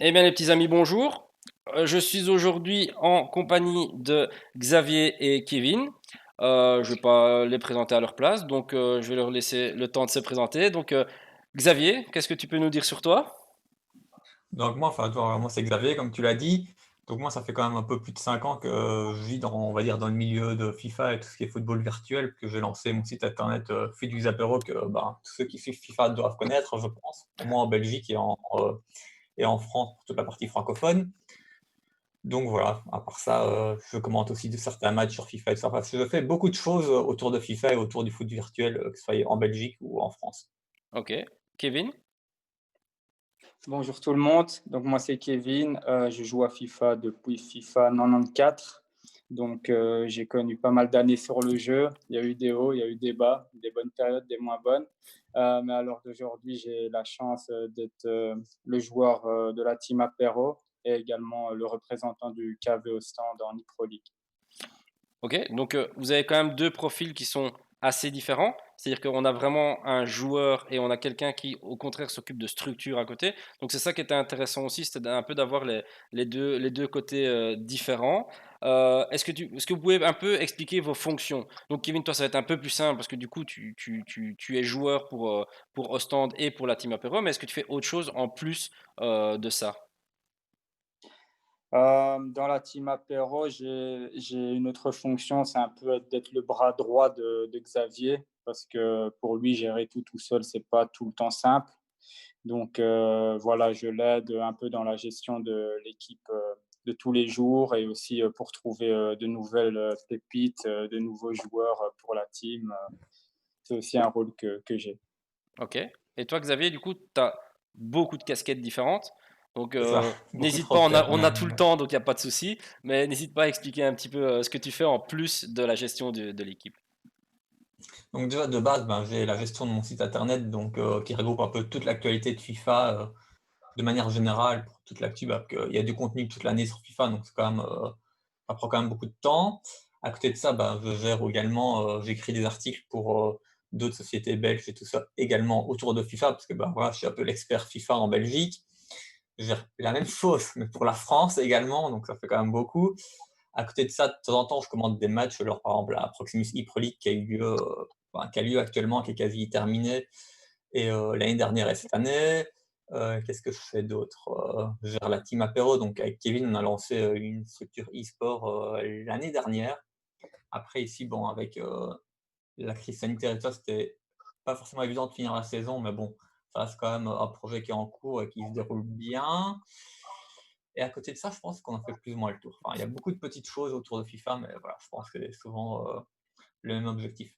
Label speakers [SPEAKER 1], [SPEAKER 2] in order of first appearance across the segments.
[SPEAKER 1] Eh bien, les petits amis, bonjour. Je suis aujourd'hui en compagnie de Xavier et Kevin. Je ne vais pas les présenter à leur place, donc je vais leur laisser le temps de se présenter. Donc, Xavier, qu'est-ce que tu peux nous dire sur toi?
[SPEAKER 2] Donc moi, moi c'est Xavier, comme tu l'as dit. Donc moi, ça fait quand même un peu plus de 5 ans que je vis dans, on va dire, dans le milieu de FIFA et tout ce qui est football virtuel, que j'ai lancé mon site internet Fidux Apéro, que tous ceux qui suivent FIFA doivent connaître, je pense, au moins en Belgique et en France pour toute la partie francophone. Donc voilà, à part ça, je commente aussi de certains matchs sur FIFA et tout ça. Enfin, je fais beaucoup de choses autour de FIFA et autour du foot virtuel, que ce soit en Belgique ou en France.
[SPEAKER 1] Ok. Kevin?
[SPEAKER 3] Bonjour tout le monde, donc moi c'est Kevin, je joue à FIFA depuis FIFA 94, donc j'ai connu pas mal d'années sur le jeu, il y a eu des hauts, il y a eu des bas, des bonnes périodes, des moins bonnes. Mais à l'heure d'aujourd'hui j'ai la chance d'être le joueur de la team Apéro et également le représentant du KV au stand en Pro League.
[SPEAKER 1] Ok. Donc, vous avez quand même deux profils qui sont assez différents. C'est-à-dire qu'on a vraiment un joueur et on a quelqu'un qui, au contraire, s'occupe de structure à côté. Donc, c'est ça qui était intéressant aussi, c'était un peu d'avoir les deux côtés différents. Est-ce que vous pouvez un peu expliquer vos fonctions? Donc, Kevin, toi, ça va être un peu plus simple parce que du coup, tu es joueur pour Ostend et pour la Team Apéro, mais est-ce que tu fais autre chose en plus de ça?
[SPEAKER 3] Dans la team apéro, j'ai une autre fonction, c'est un peu d'être le bras droit de Xavier, parce que pour lui, gérer tout seul, c'est pas tout le temps simple. Donc voilà, je l'aide un peu dans la gestion de l'équipe de tous les jours et aussi pour trouver de nouvelles pépites, de nouveaux joueurs pour la team. C'est aussi un rôle que j'ai.
[SPEAKER 1] Ok. Et toi, Xavier, du coup, tu as beaucoup de casquettes différentes. Donc,
[SPEAKER 2] C'est ça, beaucoup
[SPEAKER 1] n'hésite
[SPEAKER 2] trop
[SPEAKER 1] pas,
[SPEAKER 2] peut-être
[SPEAKER 1] on a tout le
[SPEAKER 2] même.
[SPEAKER 1] temps, donc il n'y a pas de souci. Mais n'hésite pas à expliquer un petit peu ce que tu fais en plus de la gestion de l'équipe.
[SPEAKER 2] Donc déjà de base, j'ai la gestion de mon site internet qui regroupe un peu toute l'actualité de FIFA de manière générale pour toute l'actu. Il y a du contenu toute l'année sur FIFA, donc ça prend quand même beaucoup de temps. À côté de ça, je gère également, j'écris des articles pour d'autres sociétés belges et tout ça également autour de FIFA, parce que voilà, je suis un peu l'expert FIFA en Belgique. Je gère la même chose, mais pour la France également, donc ça fait quand même beaucoup. À côté de ça, de temps en temps, je commande des matchs, alors par exemple la Proximus ePro League qui a eu lieu, qui a lieu actuellement, qui est quasi terminée, et l'année dernière et cette année. Qu'est-ce que je fais d'autre? Je gère la team apéro, donc avec Kevin, on a lancé une structure e-sport l'année dernière. Après, ici, bon, avec la crise sanitaire et tout ça, c'était pas forcément évident de finir la saison, mais bon, ça reste quand même un projet qui est en cours et qui se déroule bien. Et à côté de ça, je pense qu'on a fait plus ou moins le tour. Enfin, il y a beaucoup de petites choses autour de FIFA, mais voilà, je pense que c'est souvent le même objectif.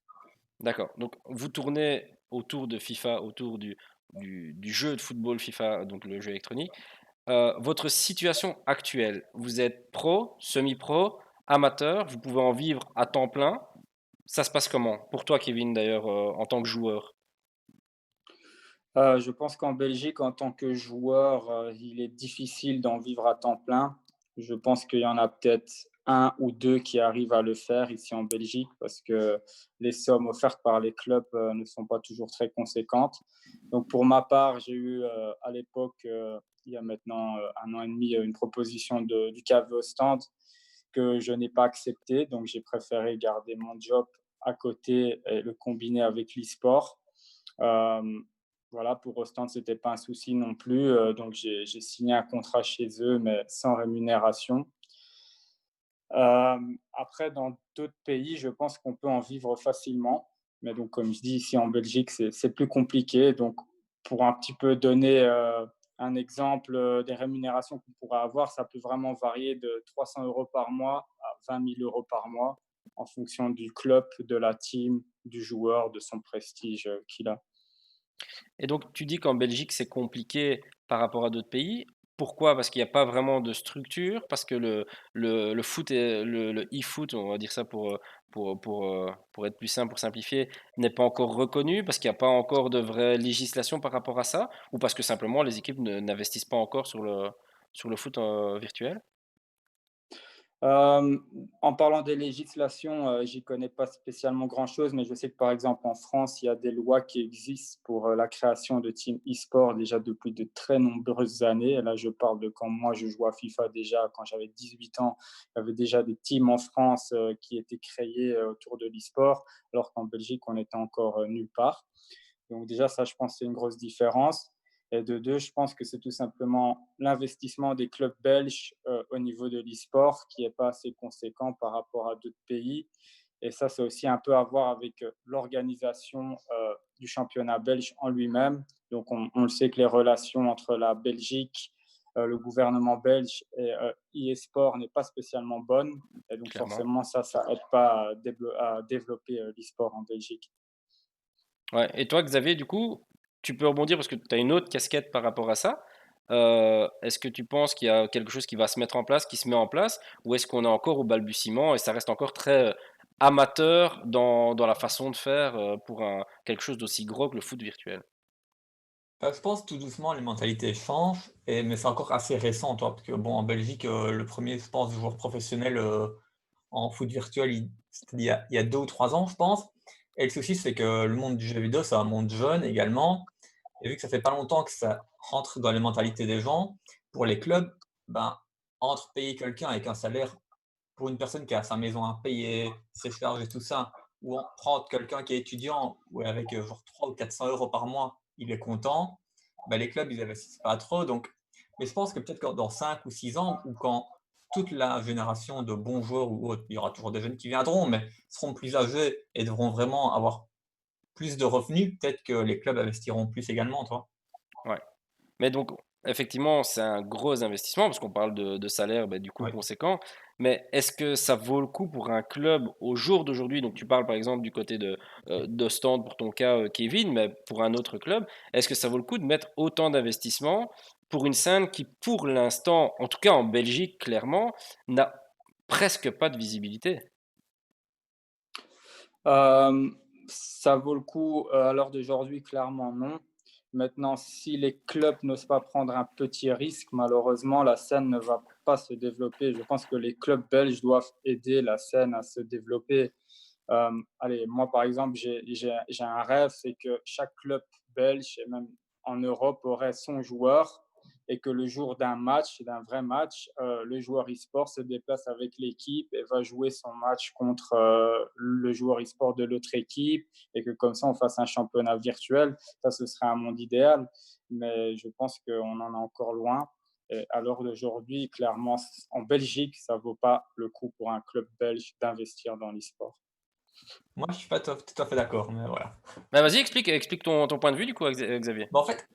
[SPEAKER 1] D'accord. Donc, vous tournez autour de FIFA, autour du jeu de football FIFA, donc le jeu électronique. Votre situation actuelle, vous êtes pro, semi-pro, amateur, vous pouvez en vivre à temps plein. Ça se passe comment? Pour toi, Kevin, d'ailleurs, en tant que joueur.
[SPEAKER 3] Je pense qu'en Belgique, en tant que joueur, il est difficile d'en vivre à temps plein. Je pense qu'il y en a peut-être un ou 2 qui arrivent à le faire ici en Belgique parce que les sommes offertes par les clubs, ne sont pas toujours très conséquentes. Donc pour ma part, j'ai eu, à l'époque, il y a maintenant, 1 an et demi, une proposition du KV Ostend que je n'ai pas acceptée. Donc j'ai préféré garder mon job à côté et le combiner avec l'e-sport. Hem Voilà, pour Ostend, c'était pas un souci non plus. Donc, j'ai signé un contrat chez eux, mais sans rémunération. Après, dans d'autres pays, je pense qu'on peut en vivre facilement. Mais donc, comme je dis, ici en Belgique, c'est plus compliqué. Donc, pour un petit peu donner un exemple des rémunérations qu'on pourrait avoir, ça peut vraiment varier de 300 euros par mois à 20 000 euros par mois en fonction du club, de la team, du joueur, de son prestige qu'il a.
[SPEAKER 1] Et donc, tu dis qu'en Belgique, c'est compliqué par rapport à d'autres pays. Pourquoi? Parce qu'il n'y a pas vraiment de structure, parce que le foot et le e-foot, on va dire ça pour être plus simple, pour simplifier, n'est pas encore reconnu, parce qu'il n'y a pas encore de vraie législation par rapport à ça, ou parce que simplement les équipes n'investissent pas encore sur le foot virtuel?
[SPEAKER 3] Euh, En parlant des législations, j'y connais pas spécialement grand-chose, mais je sais que par exemple en France, il y a des lois qui existent pour la création de teams e-sport déjà depuis de très nombreuses années. Et là, je parle de quand moi je jouais à FIFA déjà, quand j'avais 18 ans, il y avait déjà des teams en France qui étaient créés autour de l'e-sport, alors qu'en Belgique, on était encore nulle part. Donc déjà, ça, je pense, c'est une grosse différence. Et de deux, je pense que c'est tout simplement l'investissement des clubs belges au niveau de l'e-sport qui n'est pas assez conséquent par rapport à d'autres pays. Et ça, c'est aussi un peu à voir avec l'organisation du championnat belge en lui-même. Donc, on le sait que les relations entre la Belgique, le gouvernement belge et e-sport n'est pas spécialement bonne. Et donc,
[SPEAKER 1] clairement.
[SPEAKER 3] forcément, ça aide pas à développer l'e-sport en Belgique.
[SPEAKER 1] Ouais. Et toi, Xavier, du coup, tu peux rebondir parce que tu as une autre casquette par rapport à ça. Est-ce que tu penses qu'il y a quelque chose qui va se mettre en place, qui se met en place, ou est-ce qu'on est encore au balbutiement et ça reste encore très amateur dans la façon de faire pour quelque chose d'aussi gros que le foot virtuel?
[SPEAKER 2] Je pense tout doucement les mentalités changent mais c'est encore assez récent, toi, parce que bon, en Belgique, le premier je pense, joueur professionnel, en foot virtuel, c'était il y a 2 ou 3 ans, je pense et le souci, c'est que le monde du jeu vidéo, c'est un monde jeune également et vu que ça fait pas longtemps que ça rentre dans les mentalités des gens, pour les clubs, ben, entre payer quelqu'un avec un salaire pour une personne qui a sa maison à payer, ses charges et tout ça, ou en prendre quelqu'un qui est étudiant, ou avec, genre 300 ou 400 € par mois, il est content, bah, les clubs, ils investissent pas trop donc mais je pense que peut-être que dans 5 ou 6 ans ou quand toute la génération de bons joueurs ou autres, il y aura toujours des jeunes qui viendront, mais seront plus âgés et devront vraiment avoir plus de revenus, peut-être que les clubs investiront plus également, tu vois?
[SPEAKER 1] Ouais. Mais donc, effectivement, c'est un gros investissement parce qu'on parle de salaire, bah, du coup,
[SPEAKER 2] Oui.
[SPEAKER 1] conséquent. Mais est-ce que ça vaut le coup pour un club au jour d'aujourd'hui? Donc, tu parles par exemple du côté d'Ostende pour ton cas, Kevin, mais pour un autre club, est-ce que ça vaut le coup de mettre autant d'investissement pour une scène qui, pour l'instant, en tout cas en Belgique, clairement, n'a presque pas de visibilité?
[SPEAKER 3] Euh, Ça vaut le coup à l'heure d'aujourd'hui, clairement non. Maintenant, si les clubs n'osent pas prendre un petit risque, malheureusement, la scène ne va pas se développer. Je pense que les clubs belges doivent aider la scène à se développer. Allez, moi, par exemple, j'ai un rêve, c'est que chaque club belge, et même en Europe, aurait son joueur et que le jour d'un match, d'un vrai match, le joueur e-sport se déplace avec l'équipe et va jouer son match contre le joueur e-sport de l'autre équipe et que comme ça, on fasse un championnat virtuel. Ça, ce serait un monde idéal, mais je pense qu'on en est encore loin. Et à l'heure d'aujourd'hui, clairement, en Belgique, ça ne vaut pas le coup pour un club belge d'investir dans l'e-sport.
[SPEAKER 2] Moi, je suis pas tout à fait d'accord, mais voilà.
[SPEAKER 1] Bah, vas-y, explique ton point de vue, du coup, Xavier.
[SPEAKER 2] Bah, en fait,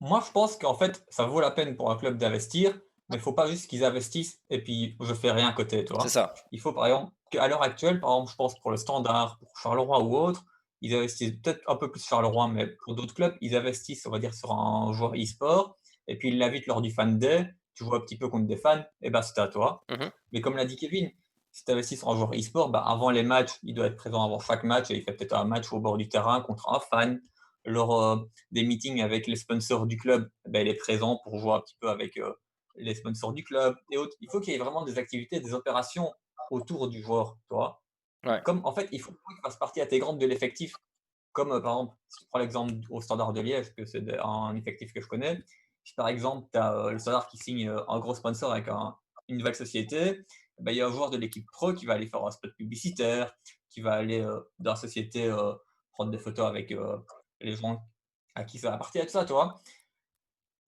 [SPEAKER 2] moi, je pense qu'en fait, ça vaut la peine pour un club d'investir, mais il faut pas juste qu'ils investissent et puis je fais rien à côté, tu
[SPEAKER 1] C'est
[SPEAKER 2] vois?
[SPEAKER 1] ça.
[SPEAKER 2] Il faut par exemple qu'à l'heure actuelle, par exemple, je pense pour le Standard, pour Charleroi ou autre, ils investissent peut-être un peu plus Charleroi, mais pour d'autres clubs, ils investissent, on va dire, sur un joueur e-sport et puis ils l'invitent lors du fan day, tu joues un petit peu contre des fans et bah, c'est à toi.
[SPEAKER 1] Mhm.
[SPEAKER 2] Mais comme l'a dit Kevin, si tu investis sur un joueur e-sport, bah, avant les matchs, il doit être présent avant chaque match et il fait peut-être un match au bord du terrain contre un fan. Lors, des meetings avec les sponsors du club, bah, il est présent pour jouer un petit peu avec, les sponsors du club et autres. Il faut qu'il y ait vraiment des activités, des opérations autour du joueur, tu vois?
[SPEAKER 1] Ouais.
[SPEAKER 2] Comme en fait, il faut qu'il fasse partie intégrante de l'effectif. Comme, par exemple, si tu prends l'exemple au Standard de Liège, que c'est un effectif que je connais. Si par exemple, tu as, le Standard qui signe, un gros sponsor avec une nouvelle société, bah, il y a un joueur de l'équipe pro qui va aller faire un spot publicitaire, qui va aller, dans la société, prendre des photos avec, les gens à qui ça appartient et tout ça, tu vois?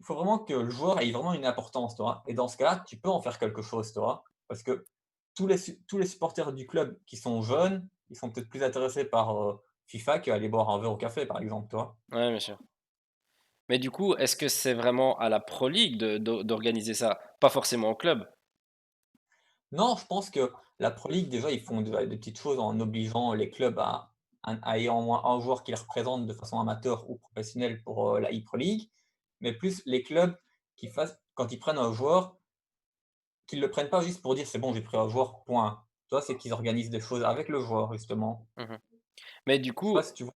[SPEAKER 2] Il faut vraiment que le joueur ait vraiment une importance, tu vois? Et dans ce cas-là, tu peux en faire quelque chose, tu vois? Parce que tous les supporters du club qui sont jeunes, ils sont peut-être plus intéressés par, FIFA qu'aller boire un verre au café, par exemple, tu vois?
[SPEAKER 1] Ouais, bien sûr. Mais du coup, est-ce que c'est vraiment à la Pro League d'organiser ça? Pas forcément au club.
[SPEAKER 2] Non, je pense que la Pro League, déjà, ils font des petites choses en obligeant les clubs à ayant au moins un joueur qui les représente de façon amateur ou professionnelle pour, la e-Pro League. Mais plus les clubs qui fassent quand ils prennent un joueur, qu'ils le prennent pas juste pour dire: «C'est bon, j'ai pris un joueur, point». Tu vois? C'est qu'ils organisent des choses avec le joueur, justement.
[SPEAKER 1] Mhm. Mais du
[SPEAKER 2] Je sais
[SPEAKER 1] coup,
[SPEAKER 2] pas si tu vois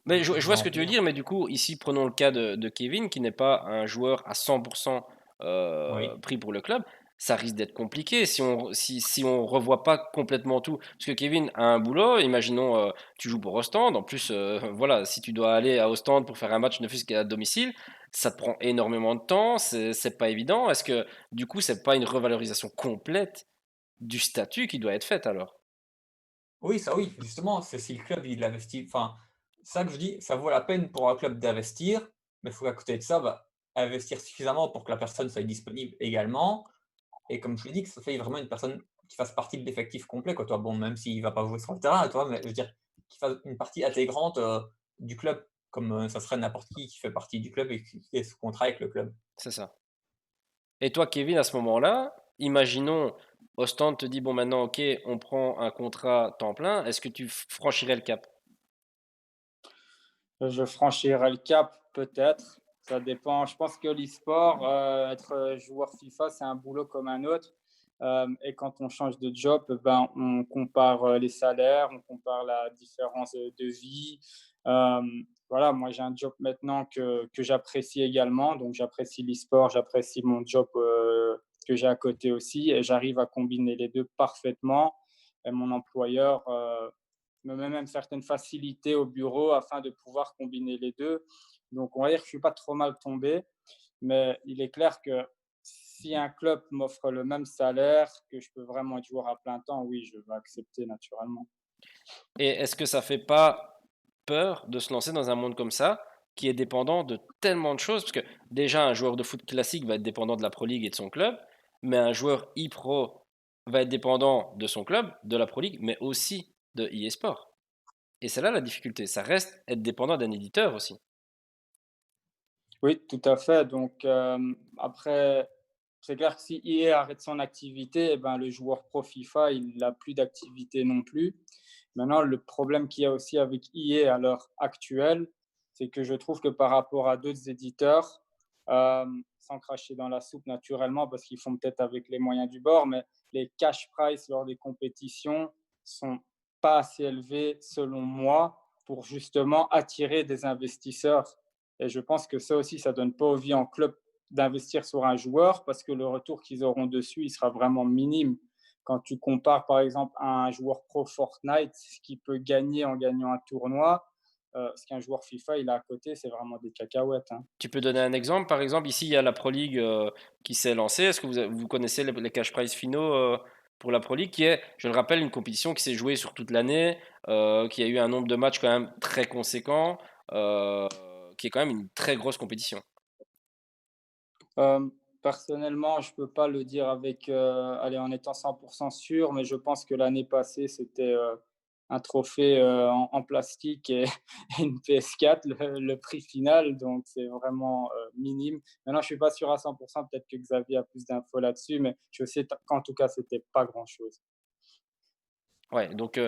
[SPEAKER 1] mais
[SPEAKER 2] ce que
[SPEAKER 1] je
[SPEAKER 2] je veux
[SPEAKER 1] vois ce
[SPEAKER 2] en
[SPEAKER 1] que tu veux
[SPEAKER 2] venir?
[SPEAKER 1] dire, mais du coup, ici, prenons le cas de Kevin, qui n'est pas un joueur à 100%
[SPEAKER 2] Oui.
[SPEAKER 1] pris pour le club. ça risque d'être compliqué si on revoit pas complètement tout. Parce que Kevin a un boulot, imaginons, tu joues pour Ostende, en plus, voilà, si tu dois aller à Ostende pour faire un match, ne fût-ce qu'à domicile, ça te prend énormément de temps, c'est pas évident. Est-ce que, du coup, c'est pas une revalorisation complète du statut qui doit être faite alors?
[SPEAKER 2] Oui, ça oui, justement, c'est si le club il investit enfin, ça que je dis, ça vaut la peine pour un club d'investir, mais il faut qu'à côté de ça, bah, investir suffisamment pour que la personne soit disponible également et comme je l'ai dit, que ça fait vraiment une personne qui fasse partie de l'effectif complet, quoi, toi. Bon, même s'il va pas jouer sur le terrain, toi, mais je veux dire, qu'il fasse une partie intégrante, du club, comme, ça serait n'importe qui fait partie du club et qui est sous contrat avec le club.
[SPEAKER 1] C'est ça. Et toi, Kevin, à ce moment-là, imaginons, Ostende te dit, bon, maintenant, ok, on prend un contrat temps plein, est-ce que tu franchirais le cap?
[SPEAKER 3] Je franchirai le cap, peut-être. Ça dépend. Je pense que l'e-sport, être joueur FIFA, c'est un boulot comme un autre. Et quand on change de job, ben, on compare les salaires, on compare la différence de vie. Euh, voilà, moi j'ai un job maintenant que j'apprécie également. Donc j'apprécie l'e-sport, j'apprécie mon job que j'ai à côté aussi. Et j'arrive à combiner les deux parfaitement. Et mon employeur me met même certaines facilités au bureau afin de pouvoir combiner les deux. Donc, on va dire que je ne suis pas trop mal tombé, mais il est clair que si un club m'offre le même salaire, que je peux vraiment être joueur à plein temps, oui, je vais accepter naturellement.
[SPEAKER 1] Et est-ce que ça fait pas peur de se lancer dans un monde comme ça, qui est dépendant de tellement de choses? Parce que déjà, un joueur de foot classique va être dépendant de la Pro League et de son club, mais un joueur e-pro va être dépendant de son club, de la Pro League, mais aussi de e-sport. Et c'est là la difficulté, ça reste être dépendant d'un éditeur aussi.
[SPEAKER 3] Oui, tout à fait. Donc, après, c'est clair que si EA arrête son activité, eh ben, le joueur pro FIFA, il n'a plus d'activité non plus. Maintenant, le problème qu'il y a aussi avec EA à l'heure actuelle, c'est que je trouve que par rapport à d'autres éditeurs, sans cracher dans la soupe naturellement, parce qu'ils font peut-être avec les moyens du bord, mais les cash price lors des compétitions sont pas assez élevés, selon moi, pour justement attirer des investisseurs. Et je pense que ça aussi, ça donne pas envie en club d'investir sur un joueur parce que le retour qu'ils auront dessus, il sera vraiment minime. Quand tu compares par exemple à un joueur pro Fortnite, ce qu'il peut gagner en gagnant un tournoi, ce qu'un joueur FIFA il a à côté, c'est vraiment des cacahuètes, hein.
[SPEAKER 1] Tu peux donner un exemple? Par exemple, ici, il y a la Pro League qui s'est lancée. Est-ce que vous connaissez les cash prize finaux pour la Pro League, qui est, je le rappelle, une compétition qui s'est jouée sur toute l'année, qui a eu un nombre de matchs quand même très conséquent, euh, qui est quand même une très grosse compétition.
[SPEAKER 3] Personnellement, je peux pas le dire avec, allez, en étant 100% sûr, mais je pense que l'année passée, c'était un trophée en plastique et, et une PS4, le prix final, donc c'est vraiment minime. Maintenant, je suis pas sûr à 100%, peut-être que Xavier a plus d'infos là-dessus, mais je sais qu'en tout cas, c'était pas grand-chose.
[SPEAKER 1] Ouais, donc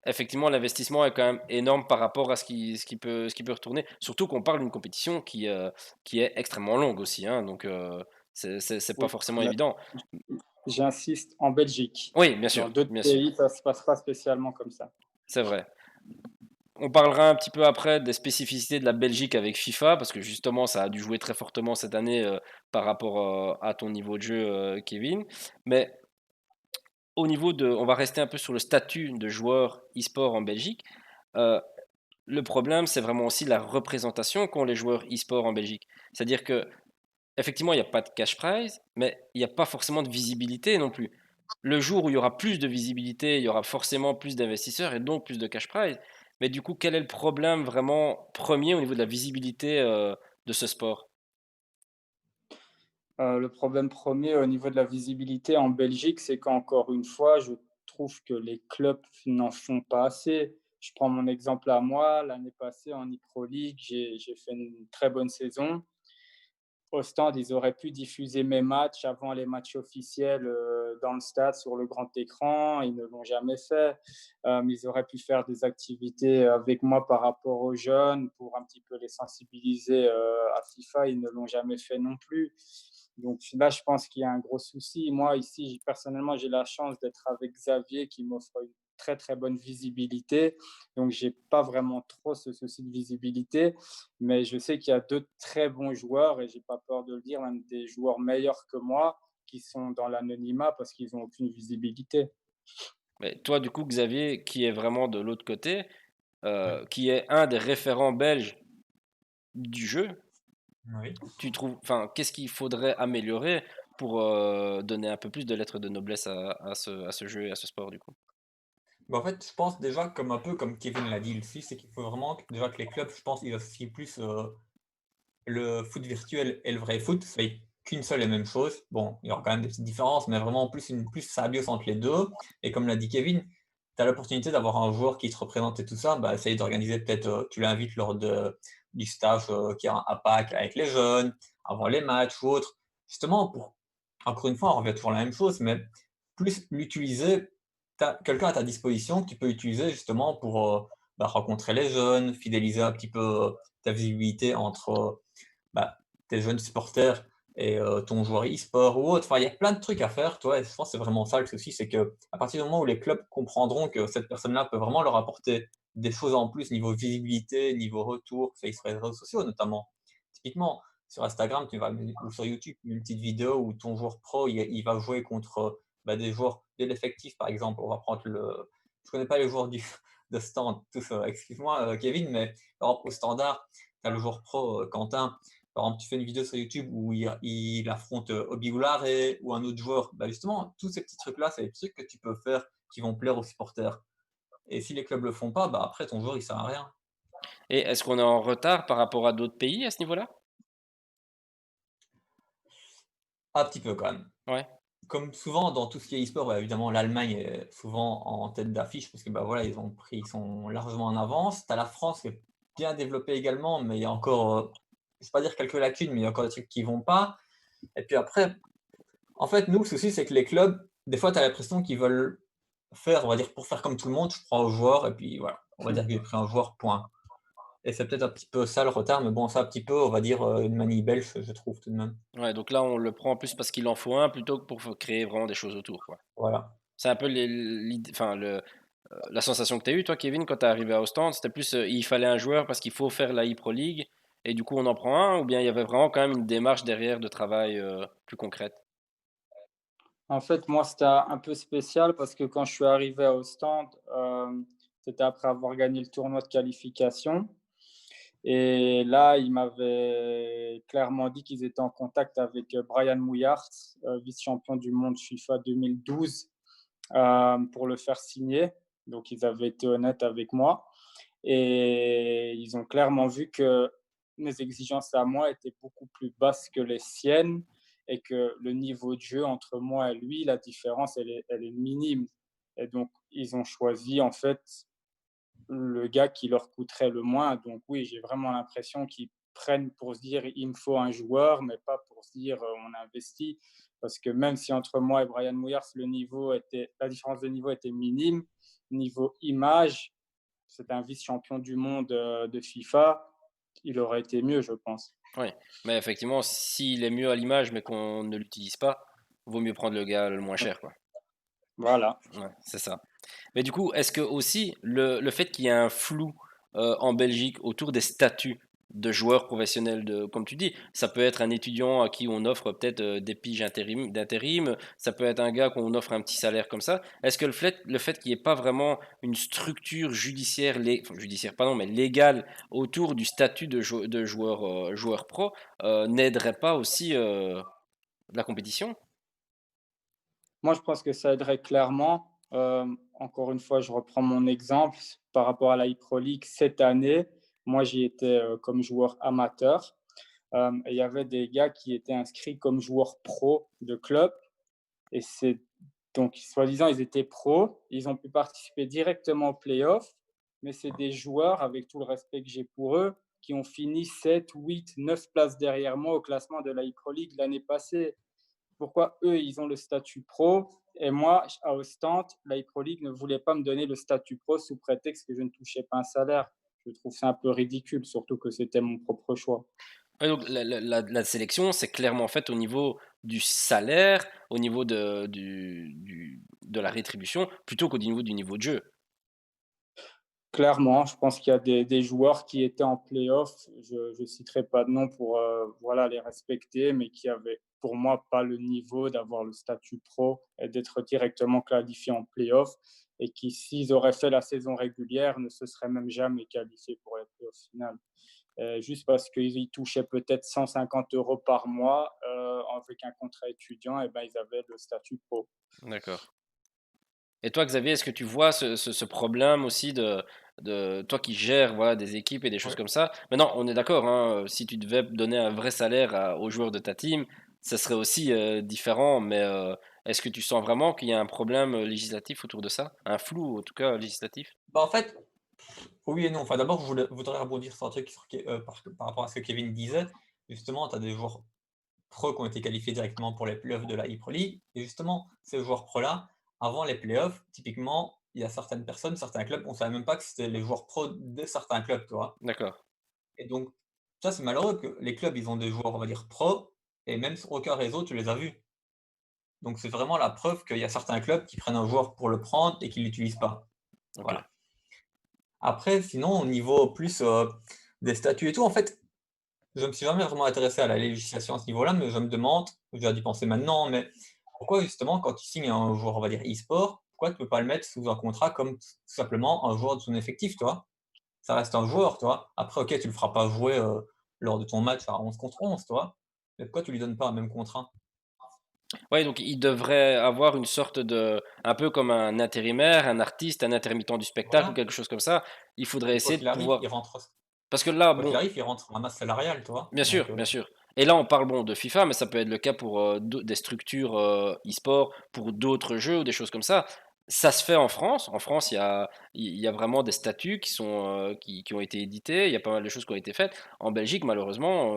[SPEAKER 1] effectivement, l'investissement est quand même énorme par rapport à ce qui peut retourner. Surtout qu'on parle d'une compétition qui est extrêmement longue aussi, hein, donc c'est pas
[SPEAKER 3] Oui,
[SPEAKER 1] forcément
[SPEAKER 3] mais
[SPEAKER 1] évident.
[SPEAKER 3] j'insiste, en Belgique.
[SPEAKER 1] Oui, bien
[SPEAKER 3] Dans
[SPEAKER 1] sûr,
[SPEAKER 3] d'autres
[SPEAKER 1] bien sûr,
[SPEAKER 3] pays, ça se passe pas spécialement comme ça.
[SPEAKER 1] c'est vrai. On parlera un petit peu après des spécificités de la Belgique avec FIFA, parce que justement, ça a dû jouer très fortement cette année par rapport à ton niveau de jeu, Kevin. Mais au niveau de, on va rester un peu sur le statut de joueur e-sport en Belgique. Euh, le problème, c'est vraiment aussi la représentation qu'ont les joueurs e-sport en Belgique. C'est-à-dire que effectivement, il n'y a pas de cash prize, mais il n'y a pas forcément de visibilité non plus. Le jour où il y aura plus de visibilité, il y aura forcément plus d'investisseurs et donc plus de cash prize. Mais du coup, quel est le problème vraiment premier au niveau de la visibilité de ce sport?
[SPEAKER 3] Le problème premier au niveau de la visibilité en Belgique, c'est qu'encore une fois, je trouve que les clubs n'en font pas assez. Je prends mon exemple à moi, l'année passée en e-Pro League, j'ai fait une très bonne saison. Au stade, ils auraient pu diffuser mes matchs avant les matchs officiels dans le stade sur le grand écran. Ils ne l'ont jamais fait. Ils auraient pu faire des activités avec moi par rapport aux jeunes pour un petit peu les sensibiliser à FIFA. Ils ne l'ont jamais fait non plus. Donc là, je pense qu'il y a un gros souci. Moi, ici, personnellement, j'ai la chance d'être avec Xavier qui m'offre une très, très bonne visibilité. Donc, je n'ai pas vraiment trop ce souci de visibilité. Mais je sais qu'il y a deux très bons joueurs, et j'ai pas peur de le dire, même des joueurs meilleurs que moi, qui sont dans l'anonymat parce qu'ils n'ont aucune visibilité.
[SPEAKER 1] Mais toi, du coup, Xavier, qui est vraiment de l'autre côté,
[SPEAKER 2] Oui.
[SPEAKER 1] qui est un des référents belges du jeu,
[SPEAKER 2] Oui.
[SPEAKER 1] tu trouves, enfin, qu'est-ce qu'il faudrait améliorer pour donner un peu plus de lettres de noblesse à ce jeu et à ce sport, du coup?
[SPEAKER 2] Bah, en fait, je pense déjà comme un peu comme Kevin l'a dit aussi, c'est qu'il faut vraiment déjà que les clubs, je pense, ils associent plus, le foot virtuel et le vrai foot, c'est qu'une seule et même chose. Bon, il y aura quand même des petites différences, mais vraiment plus une plus symbiose entre les 2. Et comme l'a dit Kevin, tu as l'opportunité d'avoir un joueur qui te représente et tout ça, bah, essaye d'organiser peut-être, tu l'invites lors du staff, qui est à Pâques avec les jeunes, avant les matchs ou autre. Justement pour encore une fois, on revient toujours à la même chose, mais plus l'utiliser, tu as quelqu'un à ta disposition que tu peux utiliser justement pour, bah, rencontrer les jeunes, fidéliser un petit peu, ta visibilité entre, bah, tes jeunes supporters et ton joueur e-sport ou autre. Enfin, il y a plein de trucs à faire, toi, et je pense que c'est vraiment ça le souci, c'est que à partir du moment où les clubs comprendront que cette personne-là peut vraiment leur apporter des choses en plus niveau visibilité, niveau retour, c'est sur les réseaux sociaux notamment. Typiquement, sur Instagram, tu vas ou sur YouTube, une petite vidéo où ton joueur pro, il va jouer contre, bah, des joueurs de l'effectif, par exemple. On va prendre je connais pas les joueurs de Stand tous, excuse-moi, Kevin, mais par exemple au Standard, tu as le joueur pro, Quentin. Par exemple, tu fais une vidéo sur YouTube où il affronte, Obi ou un autre joueur. Bah, justement, tous ces petits trucs-là, c'est des trucs que tu peux faire qui vont plaire aux supporters. Et si les clubs le font pas, bah, après ton joueur, il sert à rien.
[SPEAKER 1] Et est-ce qu'on est en retard par rapport à d'autres pays à ce niveau-là?
[SPEAKER 2] Un petit peu quand même.
[SPEAKER 1] Ouais.
[SPEAKER 2] Comme souvent dans tout ce qui est e-sport, bah, évidemment l'Allemagne est souvent en tête d'affiche parce que, bah, voilà, ils sont largement en avance. Tu as la France qui est bien développée également, mais il y a encore, je vais pas dire quelques lacunes, mais il y a encore des trucs qui vont pas. Et puis après, en fait, nous, le souci, c'est que les clubs, des fois, tu as l'impression qu'ils veulent faire, on va dire, pour faire comme tout le monde, je prends un joueur et puis voilà, on va dire que j'ai pris un joueur, point. Et c'est peut-être un petit peu ça le retard, mais bon, c'est un petit peu, on va dire, une manie belge, je trouve tout de même.
[SPEAKER 1] Ouais, donc là, on le prend en plus parce qu'il en faut un plutôt que pour créer vraiment des choses autour, quoi.
[SPEAKER 2] Voilà.
[SPEAKER 1] C'est un peu enfin, la sensation que tu as eue, toi, Kevin, quand tu es arrivé à Ostende, c'était plus il fallait un joueur parce qu'il faut faire la e-Pro League et du coup on en prend un, ou bien il y avait vraiment quand même une démarche derrière de travail plus concrète?
[SPEAKER 3] En fait, moi, c'était un peu spécial parce que quand je suis arrivé à Ostende, c'était après avoir gagné le tournoi de qualification. Et là, ils m'avaient clairement dit qu'ils étaient en contact avec Brian Mouillard, vice-champion du monde FIFA 2012, pour le faire signer. Donc, ils avaient été honnêtes avec moi. Et ils ont clairement vu que mes exigences à moi étaient beaucoup plus basses que les siennes et que le niveau de jeu entre moi et lui, la différence, elle est minime. Et donc, ils ont choisi en fait le gars qui leur coûterait le moins. Donc oui, j'ai vraiment l'impression qu'ils prennent pour se dire il me faut un joueur, mais pas pour se dire on investit. Parce que même si entre moi et Brian Mouillard, la différence de niveau était minime, niveau image, c'est un vice-champion du monde de FIFA, il aurait été mieux, je pense.
[SPEAKER 1] Oui, mais effectivement, s'il est mieux à l'image mais qu'on ne l'utilise pas, vaut mieux prendre le gars le moins cher, quoi.
[SPEAKER 3] Voilà.
[SPEAKER 1] Ouais, c'est ça. Mais du coup, est-ce que aussi le fait qu'il y ait un flou en Belgique autour des statuts de joueurs professionnels, comme tu dis, ça peut être un étudiant à qui on offre peut-être des piges d'intérim, ça peut être un gars qu'on offre un petit salaire comme ça. Est-ce que le fait qu'il n'y ait pas vraiment une structure judiciaire, enfin, judiciaire pardon, mais légale autour du statut de joueur, joueur pro n'aiderait pas aussi la compétition?
[SPEAKER 3] Moi, je pense que ça aiderait clairement. Encore une fois, je reprends mon exemple par rapport à la Pro League cette année. Moi, j'y étais comme joueur amateur. Et il y avait des gars qui étaient inscrits comme joueurs pro de club. Et c'est donc, soi-disant, ils étaient pros. Ils ont pu participer directement aux playoffs. Mais c'est des joueurs, avec tout le respect que j'ai pour eux, qui ont fini 7, 8, 9 places derrière moi au classement de la Pro League l'année passée. Pourquoi eux, ils ont le statut pro et moi, à Ostende, la Pro League ne voulait pas me donner le statut pro sous prétexte que je ne touchais pas un salaire. Je trouve ça un peu ridicule, surtout que c'était mon propre choix.
[SPEAKER 1] Ouais, donc la sélection, c'est clairement faite au niveau du salaire, au niveau de la rétribution, plutôt qu'au niveau du niveau de jeu.
[SPEAKER 3] Clairement, je pense qu'il y a des joueurs qui étaient en playoff, je ne citerai pas de nom pour voilà, les respecter, mais qui avaient pour moi pas le niveau d'avoir le statut pro et d'être directement qualifié en play-off et qui, s'ils auraient fait la saison régulière, ne se seraient même jamais qualifiés pour les play-offs finales. Juste parce qu'ils touchaient peut-être 150 euros par mois avec un contrat étudiant, et ben, ils avaient le statut pro.
[SPEAKER 1] D'accord. Et toi, Xavier, est-ce que tu vois ce problème aussi de toi qui gères voilà, des équipes et des choses
[SPEAKER 2] Ouais.
[SPEAKER 1] comme ça? Maintenant, on est d'accord, hein, si tu devais donner un vrai salaire aux joueurs de ta team, ça serait aussi différent, mais est-ce que tu sens vraiment qu'il y a un problème législatif autour de ça? Un flou, en tout cas, législatif?
[SPEAKER 2] Bah, en fait, oui et non. Enfin, d'abord, voudrais rebondir sur un truc par rapport à ce que Kevin disait. Justement, tu as des joueurs pro qui ont été qualifiés directement pour les playoffs de la e-Pro League et justement, ces joueurs pro-là, avant les playoffs, typiquement, il y a certaines personnes, certains clubs, on savait même pas que c'était les joueurs pro de certains clubs, tu vois?
[SPEAKER 1] D'accord.
[SPEAKER 2] Et donc ça, c'est malheureux que les clubs, ils ont des joueurs, on va dire, pro et même sur aucun réseau, tu les as vus. Donc c'est vraiment la preuve qu'il y a certains clubs qui prennent un joueur pour le prendre et qui ne l'utilisent pas.
[SPEAKER 1] Ok.
[SPEAKER 2] Voilà. Après, sinon, au niveau plus, des statuts et tout, en fait, je me suis jamais vraiment intéressé à la législation à ce niveau-là, mais je me demande, je viens d'y penser maintenant, mais pourquoi justement quand tu signes un joueur, on va dire e-sport, pourquoi tu peux pas le mettre sous un contrat comme tout simplement un joueur de son effectif, tu vois? Ça reste un joueur, tu vois? Après, OK, tu le feras pas jouer, lors de ton match à 11 contre 11, tu vois? Mais pourquoi tu lui donnes pas un même contrat?
[SPEAKER 1] Ouais, donc il devrait avoir une sorte de, un peu comme un intérimaire, un artiste, un intermittent du spectacle ou
[SPEAKER 2] Voilà,
[SPEAKER 1] quelque chose comme ça. Il faudrait
[SPEAKER 2] et
[SPEAKER 1] essayer de pouvoir, parce que là,
[SPEAKER 2] quoi qu'il
[SPEAKER 1] bon,
[SPEAKER 2] arrive, il rentre dans la masse salariale, tu vois?
[SPEAKER 1] bien sûr,
[SPEAKER 2] Donc
[SPEAKER 1] bien sûr. Et là, on parle bon de FIFA, mais ça peut être le cas pour des structures e-sport, pour d'autres jeux ou des choses comme ça. Ça se fait en France. En France, il y a vraiment des statuts qui sont qui ont été édités. Il y a pas mal de choses qui ont été faites. En Belgique, malheureusement,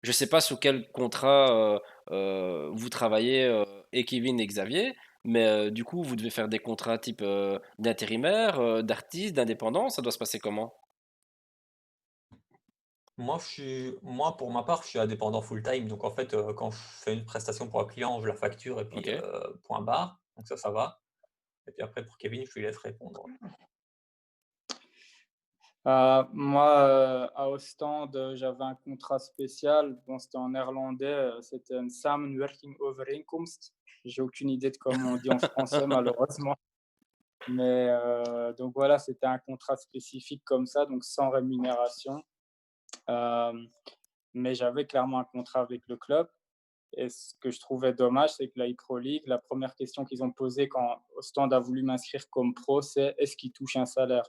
[SPEAKER 1] je ne sais pas sous quel contrat vous travaillez, et Kevin et Xavier, mais du coup, vous devez faire des contrats type d'intérimaire, d'artiste, d'indépendant. Ça doit se passer comment?
[SPEAKER 2] moi, pour ma part, je suis indépendant full-time, donc en fait, quand je fais une prestation pour un client, je la facture et puis,
[SPEAKER 1] Ok.
[SPEAKER 2] point barre, donc ça va. Et puis après pour Kevin, je lui laisse répondre.
[SPEAKER 3] Moi, à Ostende, j'avais un contrat spécial. Bon, c'était en néerlandais, c'était een samenwerking-overeenkomst. J'ai aucune idée de comment on dit en français, malheureusement. Mais donc voilà, c'était un contrat spécifique comme ça, donc sans rémunération. Euh, mais j'avais clairement un contrat avec le club. Et ce que je trouvais dommage, c'est que la e-Pro League, la première question qu'ils ont posée quand Ostende a voulu m'inscrire comme pro, c'est est-ce qu'il touche un salaire?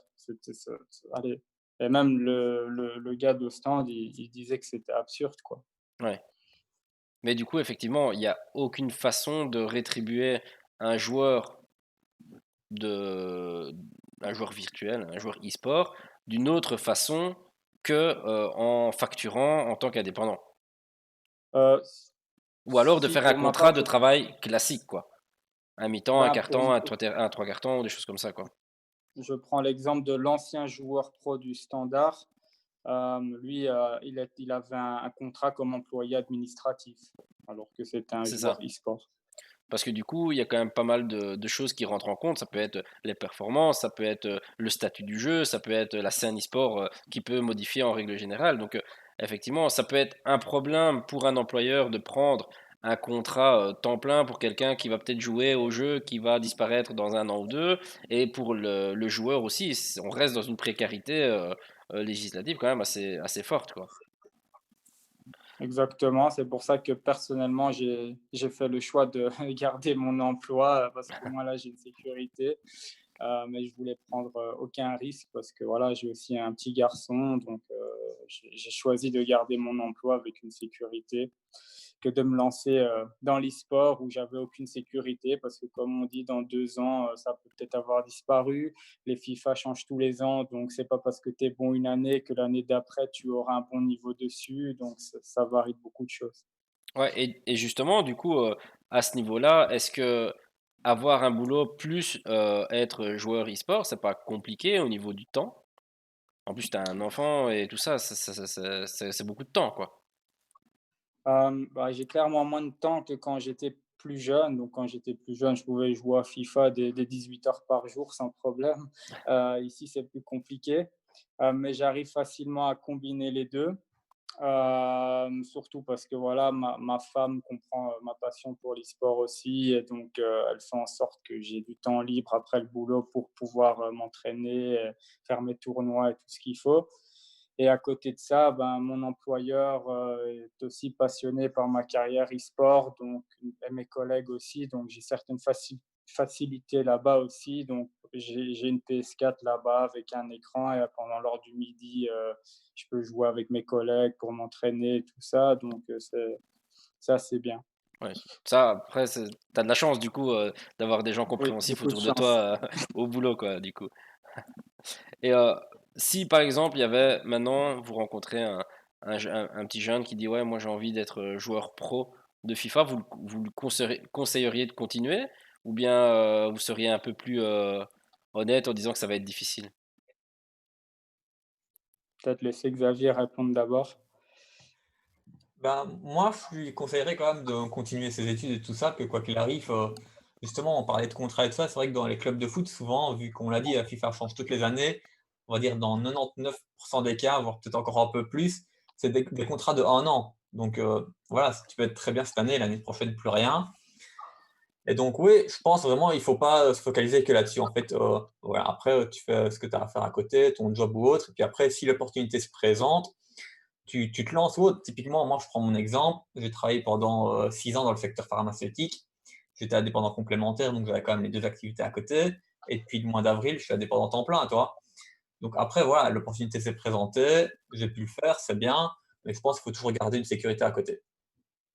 [SPEAKER 3] Allez. Et même le gars d'Ostende, il disait que c'était absurde, quoi.
[SPEAKER 1] Ouais. Mais du coup, effectivement, il n'y a aucune façon de rétribuer un joueur de un joueur virtuel, un joueur e-sport, d'une autre façon que en facturant en tant qu'indépendant.
[SPEAKER 3] Euh,
[SPEAKER 1] Ou alors de
[SPEAKER 3] Si,
[SPEAKER 1] faire un
[SPEAKER 3] pour ma
[SPEAKER 1] contrat
[SPEAKER 3] part,
[SPEAKER 1] de travail classique, quoi. Un mi-temps, un
[SPEAKER 3] ben, pour,
[SPEAKER 1] carton, un trois cartons, des choses comme ça, quoi.
[SPEAKER 3] je prends l'exemple de l'ancien joueur pro du Standard. Lui, il avait un contrat comme employé administratif, alors que c'était un
[SPEAKER 1] C'est
[SPEAKER 3] joueur
[SPEAKER 1] ça.
[SPEAKER 3] e-sport.
[SPEAKER 1] Parce que du coup, il y a quand même pas mal de choses qui rentrent en compte. Ça peut être les performances, ça peut être le statut du jeu, ça peut être la scène e-sport qui peut modifier en règle générale. Donc, effectivement, ça peut être un problème pour un employeur de prendre un contrat temps plein pour quelqu'un qui va peut-être jouer au jeu, qui va disparaître dans un an ou deux. Et pour le joueur aussi, on reste dans une précarité législative quand même assez forte, quoi.
[SPEAKER 3] Exactement, c'est pour ça que personnellement, j'ai fait le choix de garder mon emploi parce qu'au moins là, j'ai une sécurité. Mais je voulais prendre aucun risque parce que voilà, j'ai aussi un petit garçon, donc j'ai choisi de garder mon emploi avec une sécurité que de me lancer dans l'e-sport où j'avais aucune sécurité parce que comme on dit, dans 2 ans, ça peut peut-être avoir disparu. Les FIFA changent tous les ans, donc c'est pas parce que tu es bon une année que l'année d'après, tu auras un bon niveau dessus, donc ça varie de beaucoup de choses.
[SPEAKER 1] Ouais, et justement, du coup, à ce niveau-là, est-ce que avoir un boulot plus être joueur e-sport, c'est pas compliqué au niveau du temps? En plus, tu as un enfant et tout ça, c'est beaucoup de temps, quoi.
[SPEAKER 3] Bah, j'ai clairement moins de temps que quand j'étais plus jeune. Donc, quand j'étais plus jeune, je pouvais jouer à FIFA des 18 heures par jour sans problème. Ici, c'est plus compliqué, mais j'arrive facilement à combiner les deux. Surtout parce que voilà, ma femme comprend ma passion pour l'e-sport aussi, et donc elle fait en sorte que j'ai du temps libre après le boulot pour pouvoir m'entraîner, faire mes tournois et tout ce qu'il faut. Et à côté de ça, ben, mon employeur est aussi passionné par ma carrière e-sport, donc, et mes collègues aussi, donc j'ai certaines facilités là-bas aussi. Donc j'ai une PS4 là-bas avec un écran, et pendant l'heure du midi, je peux jouer avec mes collègues pour m'entraîner et tout ça. Donc ça, c'est bien.
[SPEAKER 1] Ouais. Ça, après, t'as de la chance, du coup, d'avoir des gens
[SPEAKER 3] Oui,
[SPEAKER 1] compréhensifs
[SPEAKER 3] beaucoup de
[SPEAKER 1] autour de
[SPEAKER 3] chance.
[SPEAKER 1] toi, au boulot, quoi, du coup. Et si, par exemple, il y avait, maintenant, vous rencontrez un petit jeune qui dit, ouais, moi, j'ai envie d'être joueur pro de FIFA, vous le conseilleriez de continuer, ou bien vous seriez un peu plus honnête en disant que ça va être difficile?
[SPEAKER 3] Peut-être laisser Xavier répondre d'abord.
[SPEAKER 2] Ben, moi, je lui conseillerais quand même de continuer ses études et tout ça, que quoi qu'il arrive, justement, on parlait de contrat et tout ça, c'est vrai que dans les clubs de foot, souvent, vu qu'on l'a dit, la FIFA change toutes les années, on va dire dans 99 des cas, voire peut-être encore un peu plus, c'est des contrats de 1 an. Donc, voilà, tu peux être très bien cette année, l'année prochaine, plus rien. Et donc oui, je pense vraiment il faut pas, se focaliser que là-dessus. En fait, voilà, après, tu fais ce que tu as à faire à côté, ton job ou autre, et puis après, si l'opportunité se présente, tu te lances ou autre. Typiquement, moi, je prends mon exemple, j'ai travaillé pendant, 6 ans dans le secteur pharmaceutique. J'étais indépendant complémentaire, donc j'avais quand même les 2 activités à côté, et depuis le mois d'avril, je suis indépendant temps plein, tu vois? Donc après, voilà, l'opportunité s'est présentée, j'ai pu le faire, c'est bien, mais je pense qu'il faut toujours garder une sécurité à côté.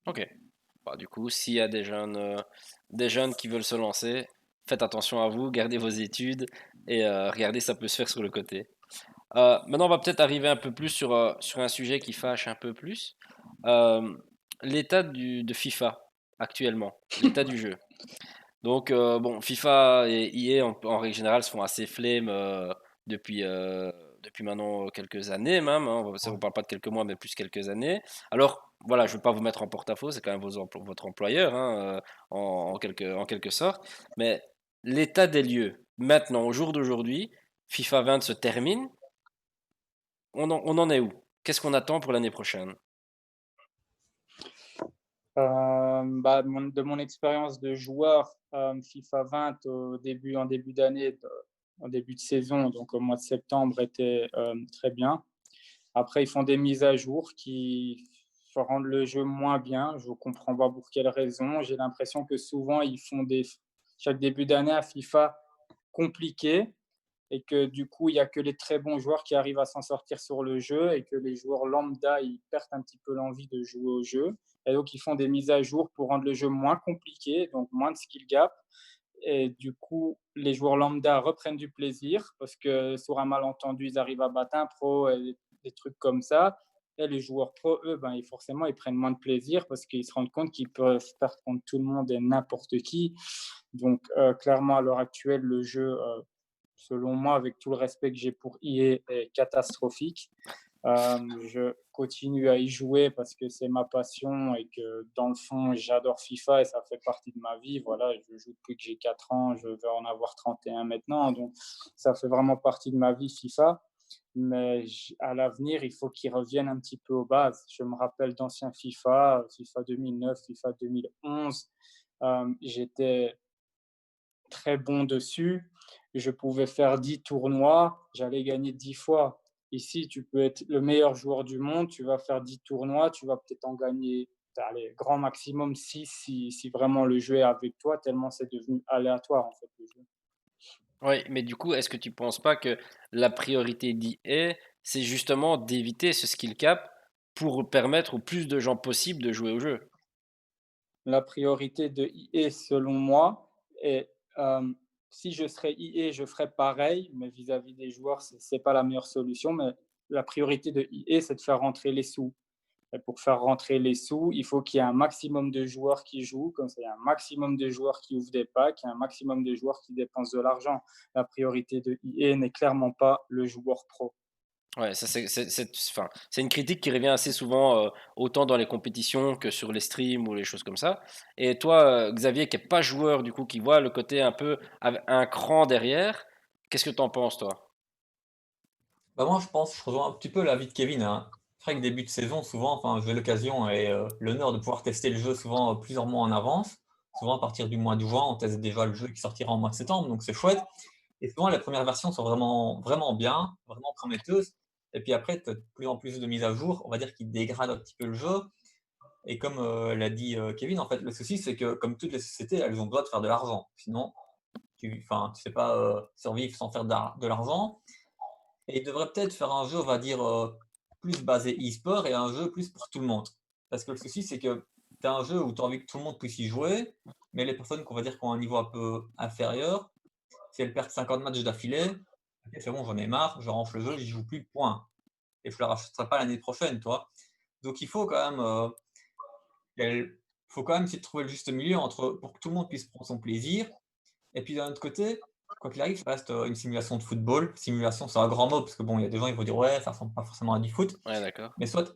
[SPEAKER 1] Ok. Bah, du coup, s'il y a des jeunes qui veulent se lancer, faites attention à vous, gardez vos études et regardez, ça peut se faire sur le côté. Maintenant, on va peut-être arriver un peu plus sur un sujet qui fâche un peu plus. Euh, L'état de FIFA actuellement, l'état du jeu. Donc, bon, FIFA et EA en règle générale se font assez flemme depuis, depuis maintenant quelques années même, hein. On parle pas de quelques mois, mais plus quelques années. Alors, voilà, je ne veux pas vous mettre en porte-à-faux, c'est quand même votre employeur, hein, en quelque sorte. Mais l'état des lieux, maintenant, au jour d'aujourd'hui, FIFA 20 se termine. On en est où? Qu'est-ce qu'on attend pour l'année prochaine?
[SPEAKER 3] Bah, de mon expérience de joueur, FIFA 20 en début d'année, en début de saison, donc au mois de septembre, était très bien. Après, ils font des mises à jour qui rendent le jeu moins bien. Je ne comprends pas pour quelle raison. J'ai l'impression que souvent, ils font chaque début d'année à FIFA compliqué, et que du coup, il n'y a que les très bons joueurs qui arrivent à s'en sortir sur le jeu, et que les joueurs lambda, ils perdent un petit peu l'envie de jouer au jeu. Et donc, ils font des mises à jour pour rendre le jeu moins compliqué, donc moins de skill gap. Et du coup, les joueurs lambda reprennent du plaisir parce que sur un malentendu, ils arrivent à battre un pro et des trucs comme ça. Et les joueurs pro, eux, ben, forcément, ils prennent moins de plaisir parce qu'ils se rendent compte qu'ils peuvent perdre contre tout le monde et n'importe qui. Donc, clairement, à l'heure actuelle, le jeu, selon moi, avec tout le respect que j'ai pour EA, est catastrophique. Je continue à y jouer parce que c'est ma passion et que dans le fond, j'adore FIFA et ça fait partie de ma vie. Voilà, je joue depuis que j'ai 4 ans, je vais en avoir 31 maintenant. Donc, ça fait vraiment partie de ma vie, FIFA. Mais à l'avenir, il faut qu'ils reviennent un petit peu aux bases. Je me rappelle d'anciens FIFA, FIFA 2009, FIFA 2011. J'étais très bon dessus. Je pouvais faire 10 tournois, j'allais gagner 10 fois. Ici, tu peux être le meilleur joueur du monde, tu vas faire 10 tournois, tu vas peut-être en gagner, allez, grand maximum 6 si vraiment le jeu est avec toi, tellement c'est devenu aléatoire en fait le jeu.
[SPEAKER 1] Oui, mais du coup, est-ce que tu penses pas que la priorité d'EA, c'est justement d'éviter ce skill cap pour permettre au plus de gens possible de jouer au jeu?
[SPEAKER 3] La priorité de EA, selon moi, est si je serais EA, je ferais pareil, mais vis-à-vis des joueurs, ce n'est pas la meilleure solution. Mais la priorité de EA, c'est de faire rentrer les sous. Et pour faire rentrer les sous, il faut qu'il y ait un maximum de joueurs qui jouent, comme ça, il y a un maximum de joueurs qui ouvrent des packs, il y a un maximum de joueurs qui dépensent de l'argent. La priorité de EA n'est clairement pas le joueur pro.
[SPEAKER 1] Ouais, ça enfin, c'est une critique qui revient assez souvent, autant dans les compétitions que sur les streams ou les choses comme ça. Et toi, Xavier, qui est pas joueur du coup, qui voit le côté un peu avec un cran derrière, qu'est-ce que t'en penses toi?
[SPEAKER 2] Bah, moi, je pense, je rejoins un petit peu l'avis de Kevin, hein. vrai que début de saison, souvent, enfin, j'ai l'occasion et l'honneur de pouvoir tester le jeu souvent, plusieurs mois en avance. Souvent à partir du mois de juin, on teste déjà le jeu qui sortira en mois de septembre, donc c'est chouette. Et souvent les premières versions sont vraiment vraiment bien, vraiment prometteuses et puis après tu as de plus en plus de mises à jour, on va dire qui dégradent un petit peu le jeu et comme, l'a dit, Kevin, en fait, le souci c'est que comme toutes les sociétés, elles ont besoin de faire de l'argent. Sinon tu sais pas, survivre sans faire de l'argent et ils devraient peut-être faire un jeu, on va dire, plus basé e-sport et un jeu plus pour tout le monde. Parce que le souci, c'est que tu as un jeu où tu as envie que tout le monde puisse y jouer, mais les personnes qu'on va dire qui ont un niveau un peu inférieur, si elles perdent 50 matchs d'affilée, OK, c'est bon, j'en ai marre, je range le jeu, j'y joue plus, point et je le rachèterai pas l'année prochaine, tu vois? Donc il faut quand même, qu'elles faut quand même essayer de trouver le juste milieu entre pour que tout le monde puisse prendre son plaisir et puis d'un autre côté, quoi qu'il arrive, ça reste, une simulation de football. Simulation, c'est un grand mot parce que bon, il y a des gens, ils vont dire: «Ouais, ça ressemble pas forcément à du foot».
[SPEAKER 1] Ouais, d'accord.
[SPEAKER 2] Mais soit,